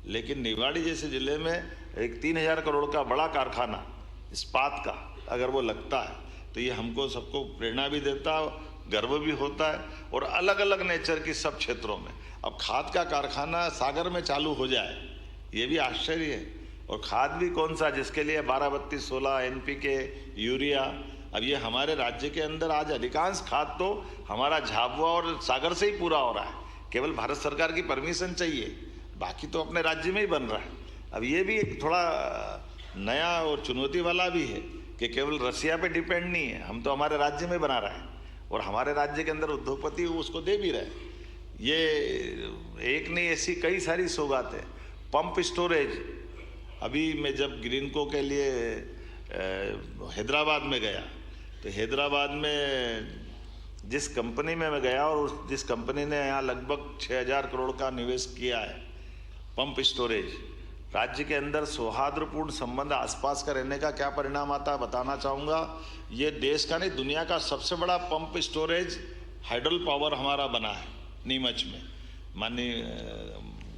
लेकिन निवाड़ी जैसे जिले में एक 3000 करोड़ का बड़ा कारखाना इस्पात का अगर वो लगता है तो ये हमको सबको प्रेरणा भी देता गर्व भी होता है, और अलग अलग नेचर की सब क्षेत्रों में। अब खाद का कारखाना सागर में चालू हो जाए, ये भी आश्चर्य है। और खाद भी कौन सा, जिसके लिए 12-32-16 NPK, यूरिया। अब ये हमारे राज्य के अंदर आज अधिकांश खाद तो हमारा झाबुआ और सागर से ही पूरा हो रहा है। केवल भारत सरकार की परमिशन चाहिए, बाकी तो अपने राज्य में ही बन रहा है। अब ये भी एक थोड़ा नया और चुनौती वाला भी है कि केवल रसिया पे डिपेंड नहीं है, हम तो हमारे राज्य में बना रहे हैं, और हमारे राज्य के अंदर उद्योगपति उसको दे भी रहे। ये एक नहीं, ऐसी कई सारी सौगातें। पंप स्टोरेज, अभी मैं जब ग्रीनको के लिए हैदराबाद में गया, तो हैदराबाद में जिस कंपनी में मैं गया, और जिस कंपनी ने यहाँ लगभग 6000 करोड़ का निवेश किया है पंप स्टोरेज, राज्य के अंदर सौहार्दपूर्ण संबंध आसपास का रहने का क्या परिणाम आता है बताना चाहूँगा। ये देश का नहीं, दुनिया का सबसे बड़ा पंप स्टोरेज हाइडल पावर हमारा बना है नीमच में। माननीय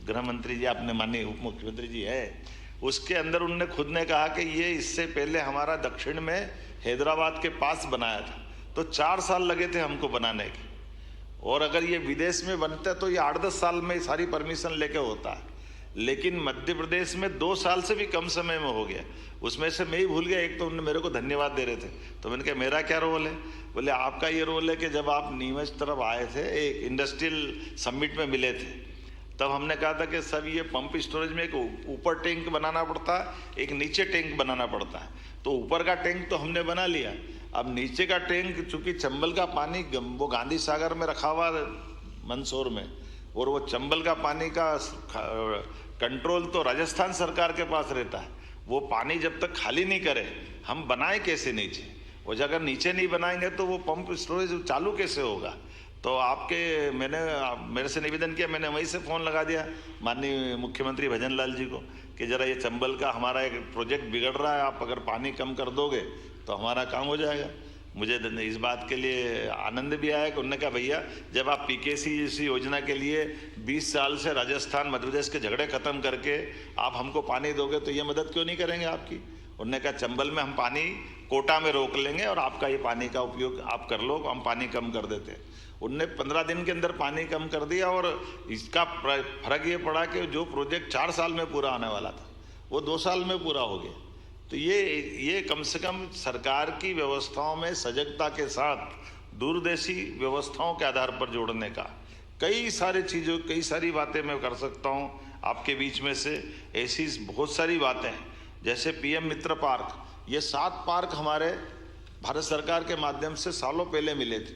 गृह मंत्री जी, आपने माननीय उप मुख्यमंत्री जी है, उसके अंदर उन्होंने खुद ने कहा कि ये इससे पहले हमारा दक्षिण में हैदराबाद के पास बनाया था, तो 4 साल लगे थे हमको बनाने के, और अगर ये विदेश में बनता है तो ये 8-10 साल में सारी परमिशन लेके होता है। लेकिन मध्य प्रदेश में 2 साल से भी कम समय में हो गया। उसमें से मैं ही भूल गया, एक तो उन्होंने मेरे को धन्यवाद दे रहे थे, तो मैंने कहा मेरा क्या रोल है? बोले आपका ये रोल है कि जब आप नीमच तरफ आए थे, एक इंडस्ट्रियल समिट में मिले थे, तब हमने कहा था कि सब ये पंप स्टोरेज में एक ऊपर टैंक बनाना पड़ता है, एक नीचे टैंक बनाना पड़ता है। तो ऊपर का टैंक तो हमने बना लिया, अब नीचे का टैंक, चूंकि चंबल का पानी वो गांधी सागर में रखा हुआ मंदसौर में, और वो चंबल का पानी का कंट्रोल तो राजस्थान सरकार के पास रहता है। वो पानी जब तक खाली नहीं करे, हम बनाए कैसे नीचे? वो अगर नीचे नहीं बनाएंगे तो वो पंप स्टोरेज चालू कैसे होगा? तो मैंने मेरे से निवेदन किया, मैंने वहीं से फ़ोन लगा दिया माननीय मुख्यमंत्री भजन लाल जी को कि ज़रा ये चंबल का हमारा एक प्रोजेक्ट बिगड़ रहा है, आप अगर पानी कम कर दोगे तो हमारा काम हो जाएगा। मुझे इस बात के लिए आनंद भी आया कि उन्होंने कहा भैया, जब आप PKC जैसी योजना के लिए 20 साल से राजस्थान मध्य प्रदेश के झगड़े खत्म करके आप हमको पानी दोगे तो ये मदद क्यों नहीं करेंगे आपकी? उन्होंने कहा चंबल में हम पानी कोटा में रोक लेंगे और आपका ये पानी का उपयोग आप कर लो, हम पानी कम कर देते हैं। उनने 15 दिन के अंदर पानी कम कर दिया, और इसका फर्क ये पड़ा कि जो प्रोजेक्ट 4 साल में पूरा आने वाला था वो 2 साल में पूरा हो गया। तो ये कम से कम सरकार की व्यवस्थाओं में सजगता के साथ दूरदेशी व्यवस्थाओं के आधार पर जोड़ने का कई सारी बातें मैं कर सकता हूँ आपके बीच में से। ऐसी बहुत सारी बातें हैं, जैसे PM मित्र पार्क, ये 7 पार्क हमारे भारत सरकार के माध्यम से सालों पहले मिले थे,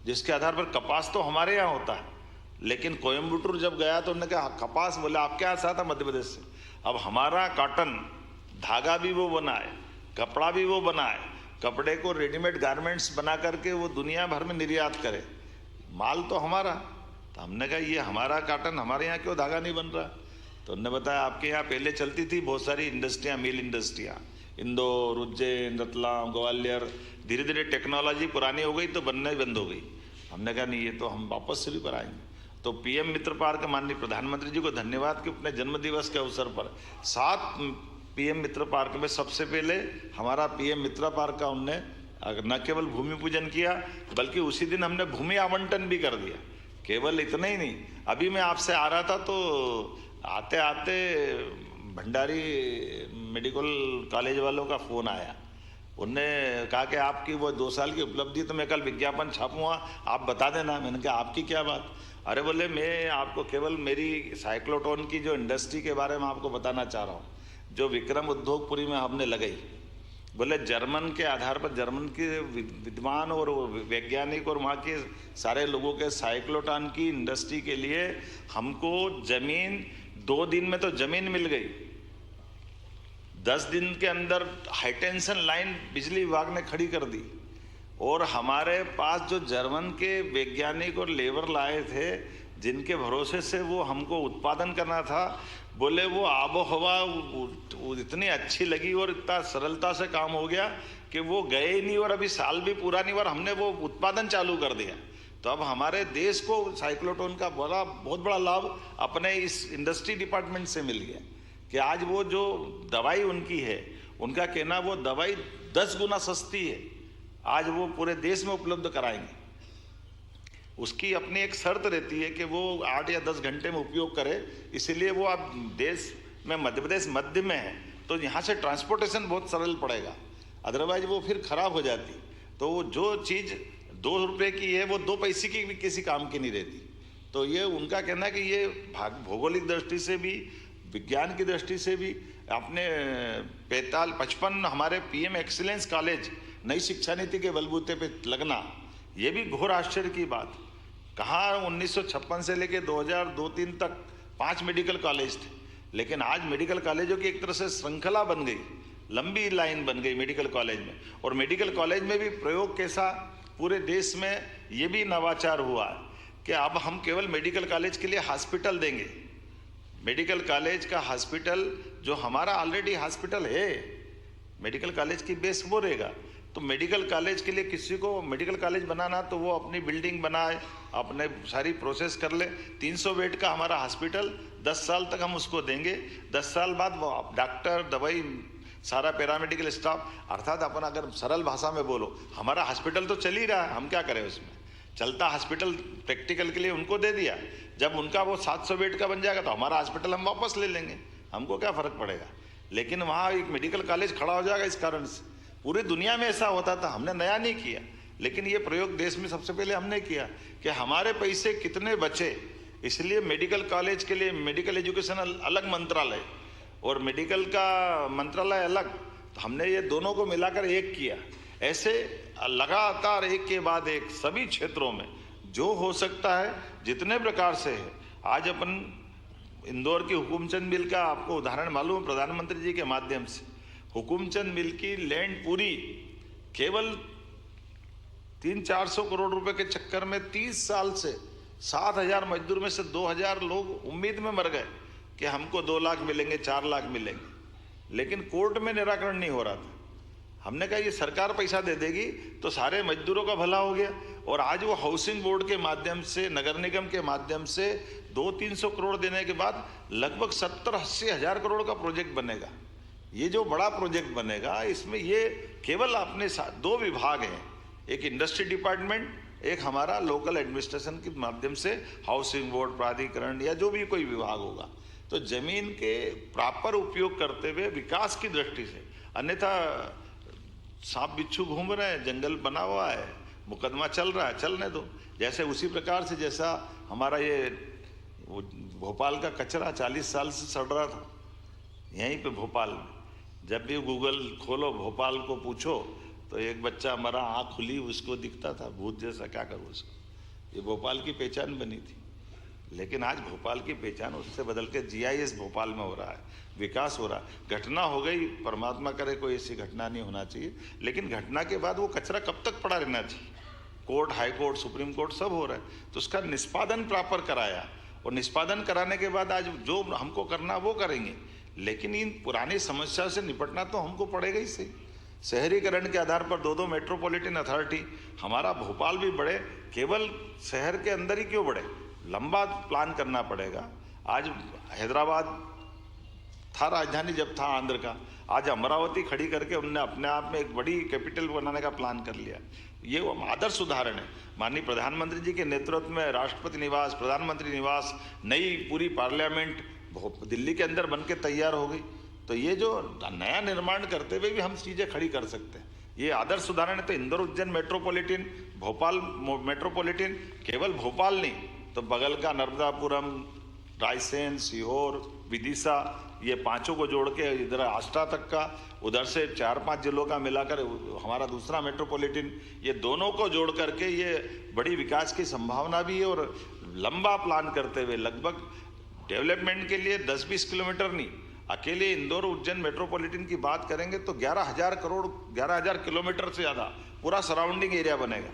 जिसके आधार पर कपास तो हमारे यहाँ होता है, लेकिन कोयम्बटूर जब गया तो उन्होंने कहा कपास, बोले आपके यहाँ से आता मध्य प्रदेश से। अब हमारा कॉटन धागा भी वो बनाए, कपड़ा भी वो बनाए, कपड़े को रेडीमेड गारमेंट्स बना करके वो दुनिया भर में निर्यात करे, माल तो हमारा। तो हमने कहा ये हमारा कॉटन, हमारे यहाँ क्यों धागा नहीं बन रहा? तो उन्होंने बताया आपके यहाँ पहले चलती थी बहुत सारी इंडस्ट्रियाँ, मिल इंडस्ट्रियाँ, इंदौर, उज्जैन, रतलाम, ग्वालियर, धीरे धीरे टेक्नोलॉजी पुरानी हो गई तो बनना बंद हो गई। हमने कहा नहीं, ये तो हम वापस शुरू कराएंगे। तो PM मित्र पार्क, माननीय प्रधानमंत्री जी को धन्यवाद कि अपने जन्मदिवस के अवसर पर 7 PM मित्र पार्क में सबसे पहले हमारा PM मित्र पार्क का उनने न केवल भूमि पूजन किया, बल्कि उसी दिन हमने भूमि आवंटन भी कर दिया। केवल इतना ही नहीं, अभी मैं आपसे आ रहा था तो आते आते भंडारी मेडिकल कॉलेज वालों का फ़ोन आया। उनने कहा कि आपकी वो 2 साल की उपलब्धि, तो मैं कल विज्ञापन छापूंगा, आप बता देना। मैंने कहा आपकी क्या बात? अरे बोले मैं आपको केवल मेरी साइक्लोट्रॉन की जो इंडस्ट्री के बारे में आपको बताना चाह रहा हूँ, जो विक्रम उद्योगपुरी में हमने लगाई। बोले जर्मन के आधार पर, जर्मन के विद्वान और वैज्ञानिक और वहाँ के सारे लोगों के साइक्लोट्रॉन की इंडस्ट्री के लिए हमको ज़मीन 2 दिन में तो ज़मीन मिल गई, 10 दिन के अंदर हाईटेंशन लाइन बिजली विभाग ने खड़ी कर दी। और हमारे पास जो जर्मन के वैज्ञानिक और लेबर लाए थे, जिनके भरोसे से वो हमको उत्पादन करना था, बोले वो आबो हवा इतनी अच्छी लगी और इतना सरलता से काम हो गया कि वो गए ही नहीं, और अभी साल भी पूरा नहीं और हमने वो उत्पादन चालू कर दिया। तो अब हमारे देश को साइक्लोट्रॉन का बहुत बड़ा लाभ अपने इस इंडस्ट्री डिपार्टमेंट से मिल गया कि आज वो जो दवाई उनकी है, उनका कहना वो दवाई 10 गुना सस्ती है, आज वो पूरे देश में उपलब्ध कराएंगे। उसकी अपनी एक शर्त रहती है कि वो 8 या 10 घंटे में उपयोग करे। इसीलिए वो आप देश में मध्य प्रदेश मध्य में है तो यहाँ से ट्रांसपोर्टेशन बहुत सरल पड़ेगा, अदरवाइज वो फिर खराब हो जाती। तो वो जो चीज़ 2 रुपये की है वो 2 पैसे की भी किसी काम की नहीं रहती। तो ये उनका कहना है कि ये भौगोलिक दृष्टि से भी, विज्ञान की दृष्टि से भी, अपने 55 हमारे पीएम एक्सीलेंस कॉलेज नई शिक्षा नीति के बलबूते पे लगना, ये भी घोर आश्चर्य की बात। कहाँ 1956 से लेके 2002-3 तक 5 मेडिकल कॉलेज थे, लेकिन आज मेडिकल कॉलेजों की एक तरह से श्रृंखला बन गई, लंबी लाइन बन गई मेडिकल कॉलेज में। और मेडिकल कॉलेज में भी प्रयोग कैसा पूरे देश में, ये भी नवाचार हुआ है कि अब हम केवल मेडिकल कॉलेज के लिए हॉस्पिटल देंगे। मेडिकल कॉलेज का हॉस्पिटल जो हमारा ऑलरेडी हॉस्पिटल है, मेडिकल कॉलेज की बेस वो रहेगा। तो मेडिकल कॉलेज के लिए किसी को मेडिकल कॉलेज बनाना तो वो अपनी बिल्डिंग बनाए, अपने सारी प्रोसेस कर ले। 300 बेड का हमारा हॉस्पिटल 10 साल तक हम उसको देंगे। 10 साल बाद वो डॉक्टर, दवाई, सारा पैरामेडिकल स्टाफ, अर्थात अपन अगर सरल भाषा में बोलो, हमारा हॉस्पिटल तो चल ही रहा है, हम क्या करें उसमें। चलता हॉस्पिटल प्रैक्टिकल के लिए उनको दे दिया, जब उनका वो 700 बेड का बन जाएगा तो हमारा हॉस्पिटल हम वापस ले लेंगे, हमको क्या फ़र्क पड़ेगा। लेकिन वहाँ एक मेडिकल कॉलेज खड़ा हो जाएगा। इस कारण से पूरी दुनिया में ऐसा होता था, हमने नया नहीं किया, लेकिन ये प्रयोग देश में सबसे पहले हमने किया कि हमारे पैसे कितने बचे। इसलिए मेडिकल कॉलेज के लिए मेडिकल एजुकेशन अलग मंत्रालय और मेडिकल का मंत्रालय अलग, तो हमने ये दोनों को मिलाकर एक किया। ऐसे लगातार एक के बाद एक सभी क्षेत्रों में जो हो सकता है, जितने प्रकार से है। आज अपन इंदौर की हुकुमचंद मिल का आपको उदाहरण मालूम है, प्रधानमंत्री जी के माध्यम से हुकुमचंद मिल की लैंड पूरी केवल 300-400 करोड़ रुपए के चक्कर में 30 साल से 7,000 मजदूर में से 2,000 लोग उम्मीद में मर गए कि हमको 2 लाख मिलेंगे, 4 लाख मिलेंगे, लेकिन कोर्ट में निराकरण नहीं हो रहा था। हमने कहा ये सरकार पैसा दे देगी तो सारे मजदूरों का भला हो गया। और आज वो हाउसिंग बोर्ड के माध्यम से, नगर निगम के माध्यम से 200-300 करोड़ देने के बाद लगभग 70-80 हज़ार करोड़ का प्रोजेक्ट बनेगा। ये जो बड़ा प्रोजेक्ट बनेगा, इसमें ये केवल अपने 2 विभाग हैं, एक इंडस्ट्री डिपार्टमेंट, एक हमारा लोकल एडमिनिस्ट्रेशन के माध्यम से हाउसिंग बोर्ड, प्राधिकरण या जो भी कोई विभाग होगा। तो जमीन के प्रॉपर उपयोग करते हुए विकास की दृष्टि से, अन्यथा सांप बिच्छू घूम रहे हैं, जंगल बना हुआ है, मुकदमा चल रहा है, चलने दो। जैसे उसी प्रकार से जैसा हमारा ये भोपाल का कचरा 40 साल से सड़ रहा था यहीं पे भोपाल में, जब भी गूगल खोलो भोपाल को पूछो तो एक बच्चा मरा, आँख खुली, उसको दिखता था भूत जैसा, क्या करूँ उसको। ये भोपाल की पहचान बनी थी, लेकिन आज भोपाल की पहचान उससे बदल के GIS भोपाल में हो रहा है, विकास हो रहा है। घटना हो गई, परमात्मा करे कोई ऐसी घटना नहीं होना चाहिए, लेकिन घटना के बाद वो कचरा कब तक पड़ा रहना चाहिए। Court, high court, supreme court सब हो रहा है, तो उसका निष्पादन प्रॉपर कराया, और निष्पादन कराने के बाद आज जो हमको करना वो करेंगे। लेकिन इन पुरानी समस्या से निपटना तो हमको पड़ेगा ही सही। शहरीकरण के आधार पर 2 मेट्रोपॉलिटन अथॉरिटी, हमारा भोपाल भी बढ़े, केवल शहर के अंदर ही क्यों बढ़े, लंबा प्लान करना पड़ेगा। आज हैदराबाद था राजधानी जब था आंध्र का, आज अमरावती खड़ी करके उनने अपने आप में एक बड़ी कैपिटल बनाने का प्लान कर लिया। ये आदर्श उदाहरण है। माननीय प्रधानमंत्री जी के नेतृत्व में राष्ट्रपति निवास, प्रधानमंत्री निवास, नई पूरी पार्लियामेंट दिल्ली के अंदर बनके तैयार हो गई। तो ये जो नया निर्माण करते हुए भी हम चीज़ें खड़ी कर सकते हैं, ये आदर्श उदाहरण है। तो इंदौर उज्जैन मेट्रोपॉलिटन, भोपाल मेट्रोपॉलिटन, केवल भोपाल नहीं तो बगल का नर्मदापुरम, रायसेन, सीहोर, विदिशा, ये 5 को जोड़ के इधर आष्टा तक का, उधर से 4-5 जिलों का मिलाकर हमारा दूसरा मेट्रोपॉलिटन, ये दोनों को जोड़ करके ये बड़ी विकास की संभावना भी है। और लंबा प्लान करते हुए लगभग डेवलपमेंट के लिए 10-20 किलोमीटर नहीं, अकेले इंदौर उज्जैन मेट्रोपॉलिटन की बात करेंगे तो 11,000 करोड़, 11,000 किलोमीटर से ज़्यादा पूरा सराउंडिंग एरिया बनेगा।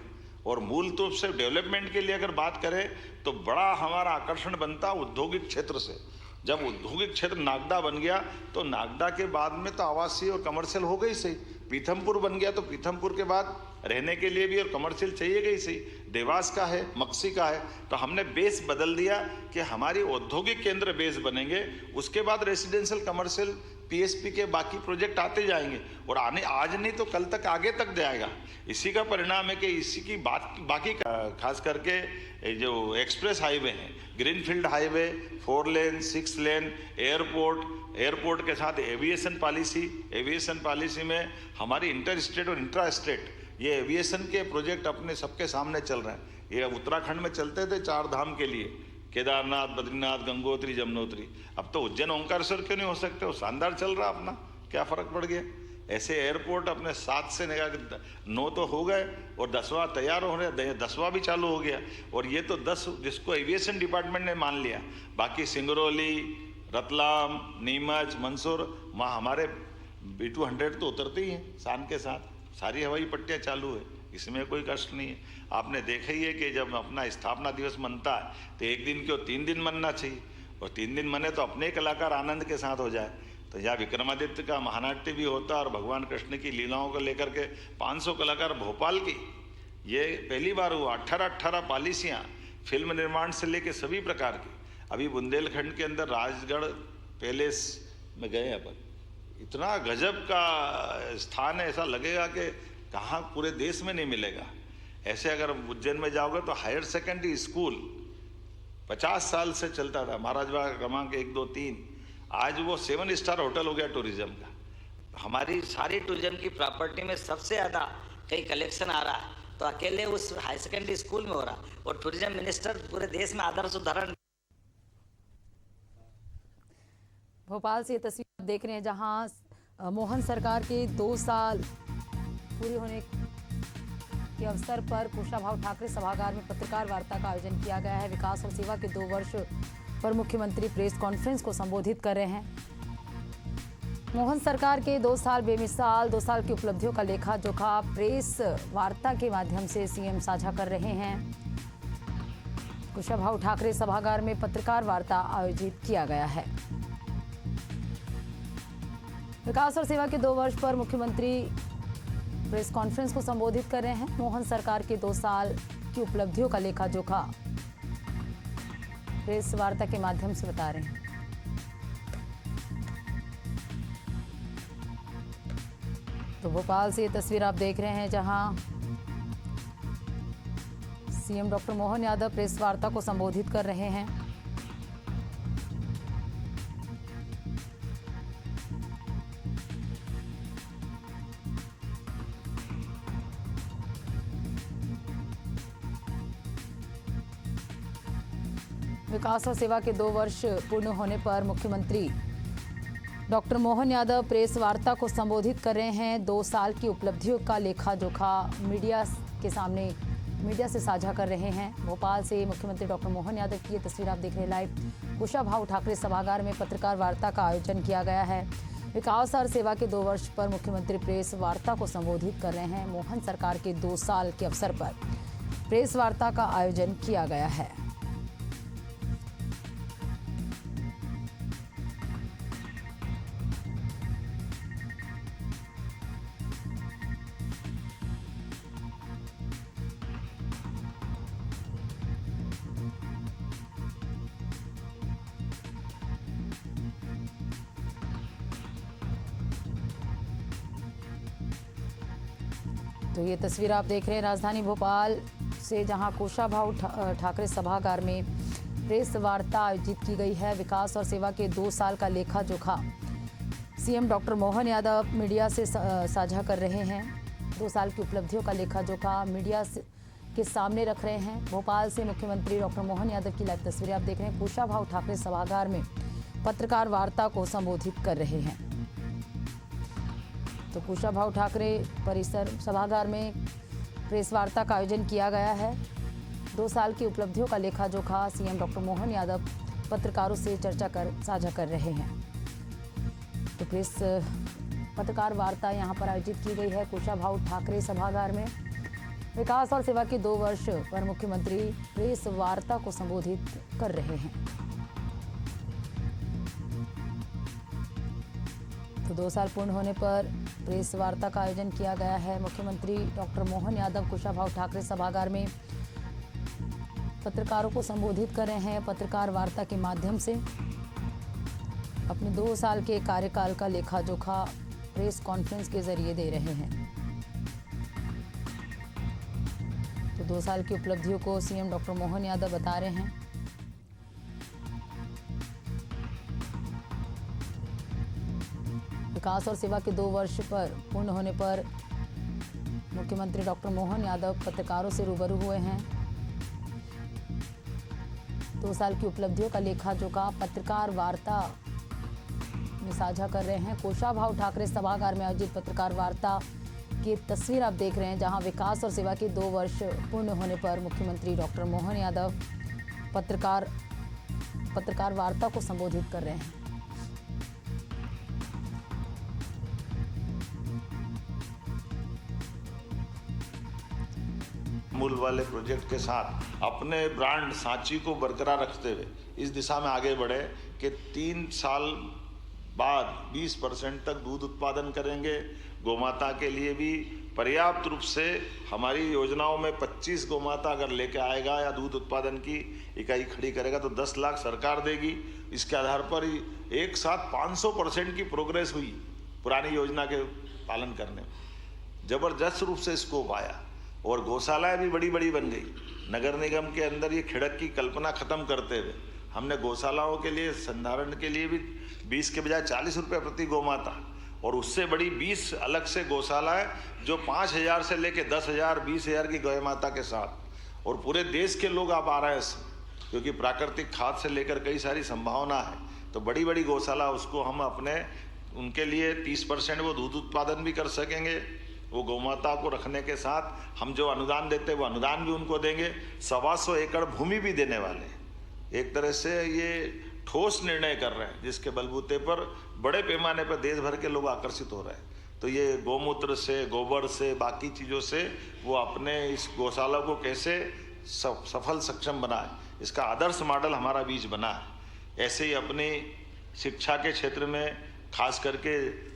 और मूल रूप से डेवलपमेंट के लिए अगर बात करें तो बड़ा हमारा आकर्षण बनता औद्योगिक क्षेत्र से। जब औद्योगिक क्षेत्र नागदा बन गया तो नागदा के बाद में तो आवासीय और कमर्शियल हो गई सही, पीथमपुर बन गया तो पीथमपुर के बाद रहने के लिए भी और कमर्शियल चाहिएगा ही सही। देवास का है, मक्सी का है, तो हमने बेस बदल दिया कि हमारी औद्योगिक केंद्र बेस बनेंगे, उसके बाद रेसिडेंशियल कमर्शियल पीएसपी के बाकी प्रोजेक्ट आते जाएंगे और आने आज नहीं तो कल तक आगे तक जाएगा। इसी का परिणाम है कि इसी की बाकी खास करके जो एक्सप्रेस हाईवे हैं, ग्रीनफील्ड हाईवे, 4 लेन 6 लेन, एयरपोर्ट के साथ एविएशन पॉलिसी में हमारी इंटर स्टेट और इंट्रा स्टेट ये एविएशन के प्रोजेक्ट अपने सबके सामने चल रहे हैं। ये उत्तराखंड में चलते थे 4 धाम के लिए, केदारनाथ, बद्रीनाथ, गंगोत्री, जमुनोत्री, अब तो उज्जैन ओंकारेश्वर क्यों नहीं हो सकते? वो शानदार चल रहा अपना, क्या फर्क पड़ गया? ऐसे एयरपोर्ट अपने 7 से 9 तो हो गए और 10वां तैयार हो रहे, 10वां भी चालू हो गया। और ये तो 10 जिसको एविएशन डिपार्टमेंट ने मान लिया, बाकी सिंगरौली, रतलाम, नीमच, मंदसौर, वहाँ हमारे B200 तो उतरते ही हैं शान के साथ, सारी हवाई पट्टियाँ चालू है, इसमें कोई कष्ट नहीं है। आपने देखा ही है कि जब अपना स्थापना दिवस मनता है तो एक दिन क्यों 3 दिन मनना चाहिए, और 3 दिन मने तो अपने कलाकार आनंद के साथ हो जाए। तो यहाँ विक्रमादित्य का महानाट्य भी होता और भगवान कृष्ण की लीलाओं को लेकर के 500 कलाकार भोपाल की, ये पहली बार हुआ। 18 पॉलिसियाँ फिल्म निर्माण से लेके सभी प्रकार की। अभी बुंदेलखंड के अंदर राजगढ़ पैलेस में गए अपन, इतना गजब का स्थान है, ऐसा लगेगा कि कहाँ पूरे देश में नहीं मिलेगा। ऐसे अगर उज्जैन में जाओगे तो हायर सेकेंडरी स्कूल 50 साल से चलता था, महाराज बाग क्रमांक 1, 2, 3, आज वो 7 स्टार होटल हो गया टूरिज्म का। हमारी सारी टूरिज्म की प्रॉपर्टी में सबसे ज़्यादा कहीं कलेक्शन आ रहा है तो अकेले उस हाई सेकेंडरी स्कूल में हो रहा है, और टूरिज्म मिनिस्टर पूरे देश में आदर्श उदाहरण। भोपाल से ये तस्वीर आप देख रहे हैं जहां मोहन सरकार के 2 साल पूरे होने के अवसर पर कुशाभाऊ ठाकरे सभागार में पत्रकार वार्ता का आयोजन किया गया है। विकास और सेवा के 2 वर्ष पर मुख्यमंत्री प्रेस कॉन्फ्रेंस को संबोधित कर रहे हैं। मोहन सरकार के 2 साल बेमिसाल 2 साल की उपलब्धियों का लेखा जोखा प्रेस वार्ता के माध्यम से सीएम साझा कर रहे हैं। कुशाभाऊ ठाकरे सभागार में पत्रकार वार्ता आयोजित किया गया है। विकास और सेवा के 2 वर्ष पर मुख्यमंत्री प्रेस कॉन्फ्रेंस को संबोधित कर रहे हैं। मोहन सरकार के 2 साल की उपलब्धियों का लेखा जोखा प्रेस वार्ता के माध्यम से बता रहे हैं। तो भोपाल से ये तस्वीर आप देख रहे हैं जहां CM doctor Mohan Yadav press वार्ता को संबोधित कर रहे हैं। विकास और सेवा के 2 वर्ष पूर्ण होने पर मुख्यमंत्री डॉक्टर मोहन यादव प्रेस वार्ता को संबोधित कर रहे हैं। 2 साल की उपलब्धियों का लेखा जोखा मीडिया से साझा कर रहे हैं। भोपाल से मुख्यमंत्री डॉक्टर मोहन यादव की ये तस्वीर आप देख रहे हैं लाइव। कुशाभाऊ ठाकरे सभागार में पत्रकार वार्ता का आयोजन किया गया है। विकास और सेवा के 2 वर्ष पर मुख्यमंत्री प्रेस वार्ता को संबोधित कर रहे हैं। मोहन सरकार के 2 साल के अवसर पर प्रेस वार्ता का आयोजन किया गया है। तो ये तस्वीर आप देख रहे हैं राजधानी भोपाल से जहां कुशाभाऊ ठाकरे सभागार में प्रेस वार्ता आयोजित की गई है। विकास और सेवा के 2 साल का लेखा जोखा CM doctor Mohan Yadav media से साझा कर रहे हैं। 2 साल की उपलब्धियों का लेखा जोखा मीडिया के सामने रख रहे हैं। भोपाल से मुख्यमंत्री डॉक्टर मोहन यादव की लाइव तस्वीरें आप देख रहे हैं। कुशाभाऊ ठाकरे सभागार में पत्रकार वार्ता को संबोधित कर रहे हैं। तो कुशाभाऊ ठाकरे परिसर सभागार में प्रेस वार्ता का आयोजन किया गया है। 2 साल की उपलब्धियों का लेखा जोखा सीएम डॉक्टर मोहन यादव पत्रकारों से साझा कर रहे हैं। तो प्रेस पत्रकार वार्ता यहां पर आयोजित की गई है कुशाभाऊ ठाकरे सभागार में। विकास और सेवा के 2 वर्ष पर मुख्यमंत्री प्रेस वार्ता को संबोधित कर रहे हैं। तो 2 साल पूर्ण होने पर प्रेस वार्ता का आयोजन किया गया है। मुख्यमंत्री डॉक्टर मोहन यादव कुशाभाऊ ठाकरे सभागार में पत्रकारों को संबोधित कर रहे हैं। पत्रकार वार्ता के माध्यम से अपने 2 साल के कार्यकाल का लेखा जोखा प्रेस कॉन्फ्रेंस के जरिए दे रहे हैं। तो 2 साल की उपलब्धियों को सीएम डॉक्टर मोहन यादव बता रहे हैं। विकास और सेवा के 2 वर्ष पर पूर्ण होने पर मुख्यमंत्री डॉक्टर मोहन यादव पत्रकारों से रूबरू हुए हैं। 2 साल की उपलब्धियों का लेखा जोखा पत्रकार वार्ता में साझा कर रहे हैं। कुशाभाऊ ठाकरे सभागार में आयोजित पत्रकार वार्ता की तस्वीर आप देख रहे हैं, जहां विकास और सेवा के 2 वर्ष पूर्ण होने पर मुख्यमंत्री डॉक्टर मोहन यादव पत्रकार वार्ता को संबोधित कर रहे हैं। मूल वाले प्रोजेक्ट के साथ अपने ब्रांड सांची को बरकरार रखते हुए इस दिशा में आगे बढ़े कि 3 साल बाद 20% तक दूध उत्पादन करेंगे। गोमाता के लिए भी पर्याप्त रूप से हमारी योजनाओं में 25 गोमाता अगर लेके आएगा या दूध उत्पादन की इकाई खड़ी करेगा तो 10 लाख सरकार देगी। इसके आधार पर एक साथ 500% की प्रोग्रेस हुई पुरानी योजना के पालन करने में। जबरदस्त रूप से स्कोप आया और गौशालाएं भी बड़ी बड़ी बन गई। नगर निगम के अंदर ये खिड़क की कल्पना खत्म करते हुए हमने गौशालाओं के लिए संधारण के लिए भी 20 के बजाय 40 रुपये प्रति गोमाता और उससे बड़ी 20 अलग से गौशालाएं जो 5,000 से लेके 10,000 20,000 की गौ माता के साथ। और पूरे देश के लोग आप आ रहे हैं क्योंकि प्राकृतिक खाद से लेकर कई सारी संभावना है। तो बड़ी बड़ी गौशाला उसको हम अपने उनके लिए 30% वो दूध उत्पादन भी कर सकेंगे। वो गौमाता को रखने के साथ हम जो अनुदान देते हैं वो अनुदान भी उनको देंगे। 125 एकड़ भूमि भी देने वाले हैं। एक तरह से ये ठोस निर्णय कर रहे हैं जिसके बलबूते पर बड़े पैमाने पर देश भर के लोग आकर्षित हो रहे हैं। तो ये गौमूत्र से, गोबर से, बाकी चीज़ों से वो अपने इस गौशाला को कैसे सफल सक्षम बनाए, इसका आदर्श मॉडल हमारा बीच बना है। ऐसे ही अपनी शिक्षा के क्षेत्र में खास करके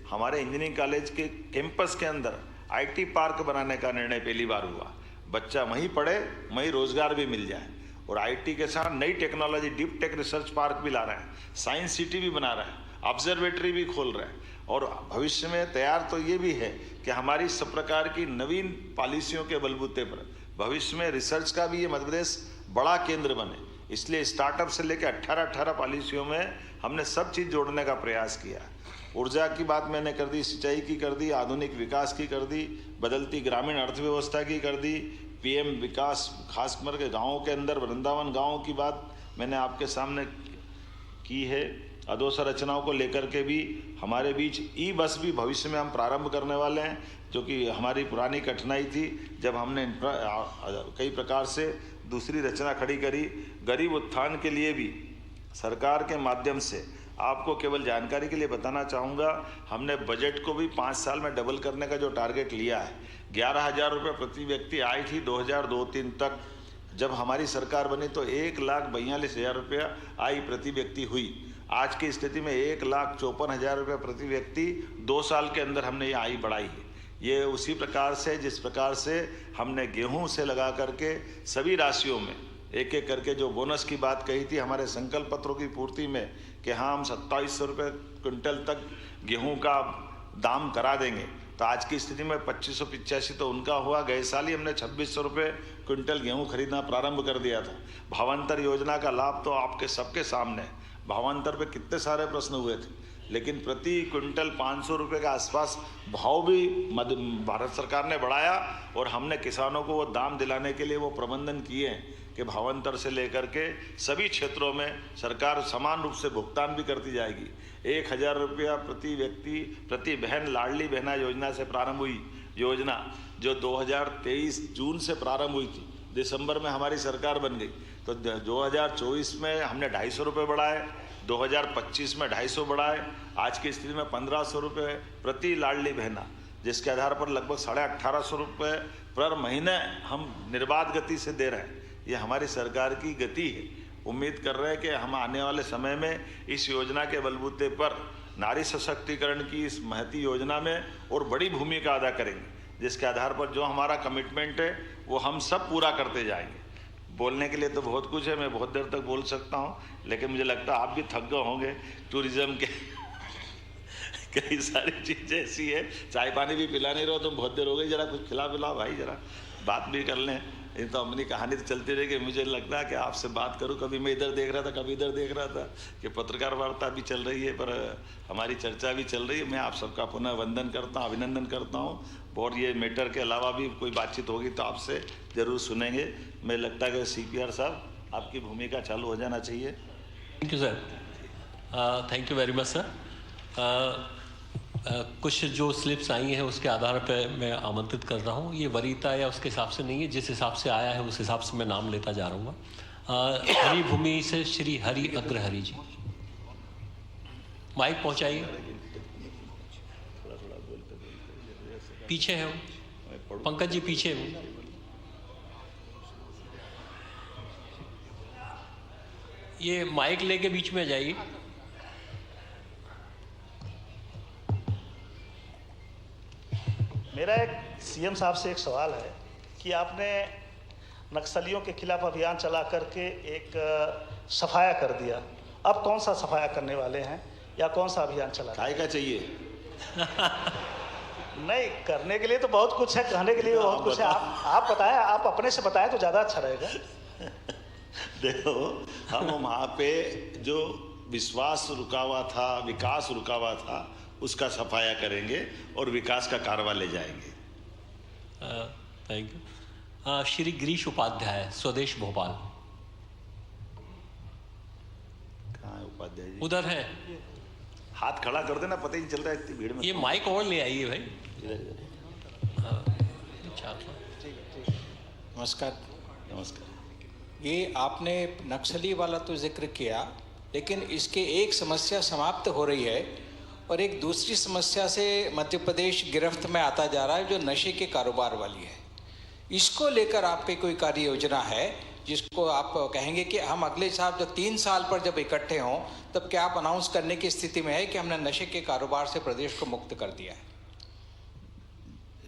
हमारे इंजीनियरिंग कॉलेज के कैंपस के अंदर IT पार्क बनाने का निर्णय पहली बार हुआ। बच्चा वहीं पढ़े, वहीं रोजगार भी मिल जाए। और IT के साथ नई technology deep tech research park भी ला रहे हैं, साइंस सिटी भी बना रहे हैं, ऑब्जर्वेटरी भी खोल रहे हैं। और भविष्य में तैयार तो ये भी है कि हमारी सब प्रकार की नवीन पॉलिसियों के बलबूते पर भविष्य में रिसर्च का भी ये मध्य प्रदेश बड़ा केंद्र बने। इसलिए स्टार्टअप से लेकर 18 पॉलिसियों में हमने सब चीज़ जोड़ने का प्रयास किया। ऊर्जा की बात मैंने कर दी, सिंचाई की कर दी, आधुनिक विकास की कर दी, बदलती ग्रामीण अर्थव्यवस्था की कर दी, PM विकास खास करके गाँवों के अंदर वृंदावन गाँव की बात मैंने आपके सामने की है। अधोसंरचनाओं को लेकर के भी हमारे बीच ई-बस भी भविष्य में हम प्रारंभ करने वाले हैं, जो कि हमारी पुरानी कठिनाई थी जब हमने कई प्रकार से दूसरी रचना खड़ी करी। गरीब उत्थान के लिए भी सरकार के माध्यम से आपको केवल जानकारी के लिए बताना चाहूँगा, हमने बजट को भी 5 साल में डबल करने का जो टारगेट लिया है। 11,000 रुपये प्रति व्यक्ति आई थी 2002-03 तक। जब हमारी सरकार बनी तो 1,42,000 रुपया आई प्रति व्यक्ति हुई। आज की स्थिति में 1,54,000 रुपये प्रति व्यक्ति 2 साल के अंदर हमने ये आई बढ़ाई है। ये उसी प्रकार से जिस प्रकार से हमने गेहूं से लगा करके सभी राशियों में एक एक करके जो बोनस की बात कही थी हमारे संकल्प पत्रों की पूर्ति में कि हाँ हम 2700 रुपये क्विंटल तक गेहूं का दाम करा देंगे, तो आज की स्थिति में 2585 तो उनका हुआ। गए साल ही हमने 2600 रुपये क्विंटल गेहूं खरीदना प्रारंभ कर दिया था। भावांतर योजना का लाभ तो आपके सबके सामने है। भावांतर पे कितने सारे प्रश्न हुए थे, लेकिन प्रति क्विंटल 500 रुपये के आसपास भाव भी भारत सरकार ने बढ़ाया और हमने किसानों को वो दाम दिलाने के लिए वो प्रबंधन किए हैं कि भावांतर से लेकर के सभी क्षेत्रों में सरकार समान रूप से भुगतान भी करती जाएगी। 1,000 रुपया प्रति व्यक्ति प्रति बहन लाडली बहना योजना से प्रारंभ हुई योजना, जो 2023 जून से प्रारंभ हुई थी, दिसंबर में हमारी सरकार बन गई। तो 2024 में हमने 250 रुपये बढ़ाए, 2025 में 250 बढ़ाए, आज की स्थिति में 1,500 रुपये प्रति लाडली बहना, जिसके आधार पर लगभग 1,850 रुपये पर महीने हम निर्बाध गति से दे रहे हैं। ये हमारी सरकार की गति है। उम्मीद कर रहे हैं कि हम आने वाले समय में इस योजना के बलबूते पर नारी सशक्तिकरण की इस महती योजना में और बड़ी भूमिका अदा करेंगे, जिसके आधार पर जो हमारा कमिटमेंट है वो हम सब पूरा करते जाएंगे। बोलने के लिए तो बहुत कुछ है, मैं बहुत देर तक बोल सकता हूँ, लेकिन मुझे लगता है आप भी थक गए होंगे। टूरिज्म के कई सारी चीज़ें ऐसी है, चाय पानी भी पिला नहीं रहो तुम, बहुत देर हो गई, जरा कुछ खिला पिलाओ भाई, जरा बात भी कर लें। ये तो अपनी कहानी तो चलती रहेगी। मुझे लगता है कि आपसे बात करूं, कभी मैं इधर देख रहा था, कभी इधर देख रहा था कि पत्रकार वार्ता भी चल रही है, पर हमारी चर्चा भी चल रही है। मैं आप सबका पुनः वंदन करता हूं, अभिनंदन करता हूं। और ये मैटर के अलावा भी कोई बातचीत होगी तो आपसे ज़रूर सुनेंगे। मुझे लगता है कि CPR साहब आपकी भूमिका चालू हो जाना चाहिए। Thank you sir, thank you very much sir. कुछ जो स्लिप्स आई हैं उसके आधार पर मैं आमंत्रित कर रहा हूँ। ये वरीयता या उसके हिसाब से नहीं है, जिस हिसाब से आया है उस हिसाब से मैं नाम लेता जा रहा हूँ। हरि भूमि से श्री हरि अग्रहरि जी, माइक पहुँचाइए। पीछे है वो, पंकज जी पीछे है वो। ये माइक लेके बीच में जाइए। मेरा एक CM साहब से एक सवाल है कि आपने नक्सलियों के खिलाफ अभियान चला करके एक सफाया कर दिया, अब कौन सा सफाया करने वाले हैं या कौन सा अभियान चला? काय का चाहिए? नहीं, करने के लिए तो बहुत कुछ है, कहने के लिए बहुत कुछ है। आप बताएं, आप अपने से बताएं तो ज़्यादा अच्छा रहेगा। देखो, हम वहाँ पे जो विश्वास रुका हुआ था, विकास रुका हुआ था, उसका सफाया करेंगे और विकास का कारवा ले जाएंगे। Thank you. श्री गिरीश उपाध्याय, स्वदेश भोपाल। कहाँ है उपाध्याय जी? उधर है, हाथ खड़ा कर देना, पता ही नहीं चल रहा है इतनी भीड़ में। ये माइक और ले आइए भाई। नमस्कार। नमस्कार। ये आपने नक्सली वाला तो जिक्र किया, लेकिन इसके एक समस्या समाप्त हो रही है और एक दूसरी समस्या से मध्य प्रदेश गिरफ्त में आता जा रहा है, जो नशे के कारोबार वाली है। इसको लेकर आपकी कोई कार्य योजना है जिसको आप कहेंगे कि हम अगले साल जब 3 साल पर जब इकट्ठे हों तब क्या आप अनाउंस करने की स्थिति में है कि हमने नशे के कारोबार से प्रदेश को मुक्त कर दिया है?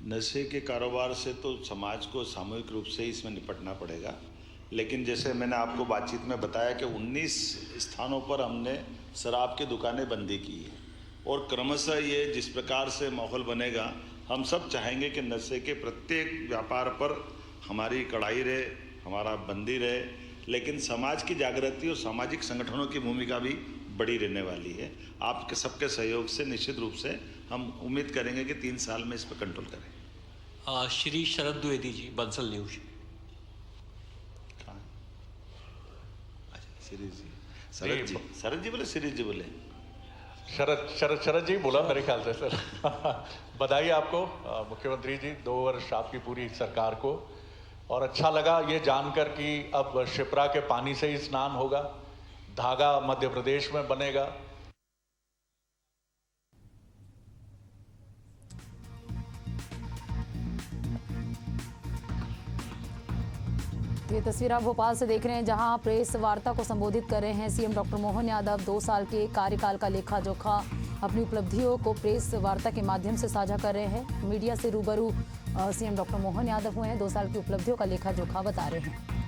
नशे के कारोबार से तो समाज को सामूहिक रूप से इसमें निपटना पड़ेगा, लेकिन जैसे मैंने आपको बातचीत में बताया कि 19 स्थानों पर हमने शराब की दुकानें बंदी की है और क्रमशः ये जिस प्रकार से माहौल बनेगा, हम सब चाहेंगे कि नशे के प्रत्येक व्यापार पर हमारी कड़ाई रहे, हमारा बंदी रहे, लेकिन समाज की जागृति और सामाजिक संगठनों की भूमिका भी बड़ी रहने वाली है। आपके सबके सहयोग से निश्चित रूप से हम उम्मीद करेंगे कि 3 साल में इस पर कंट्रोल करें। श्री शरद द्विवेदी जी, बंसल न्यूज। शरद जी बोले, शिरीष जी बोले? शरद जी बोला मेरे ख्याल से सर। बधाई आपको मुख्यमंत्री जी, 2 वर्ष आपकी पूरी सरकार को। और अच्छा लगा ये जानकर कि अब शिप्रा के पानी से ही स्नान होगा, धागा मध्य प्रदेश में बनेगा। ये तस्वीर आप भोपाल से देख रहे हैं, जहां प्रेस वार्ता को संबोधित कर रहे हैं CM डॉक्टर मोहन यादव। 2 साल के कार्यकाल का लेखा जोखा, अपनी उपलब्धियों को प्रेस वार्ता के माध्यम से साझा कर रहे हैं। मीडिया से रूबरू CM डॉक्टर मोहन यादव हुए हैं, 2 साल की उपलब्धियों का लेखा जोखा बता रहे हैं।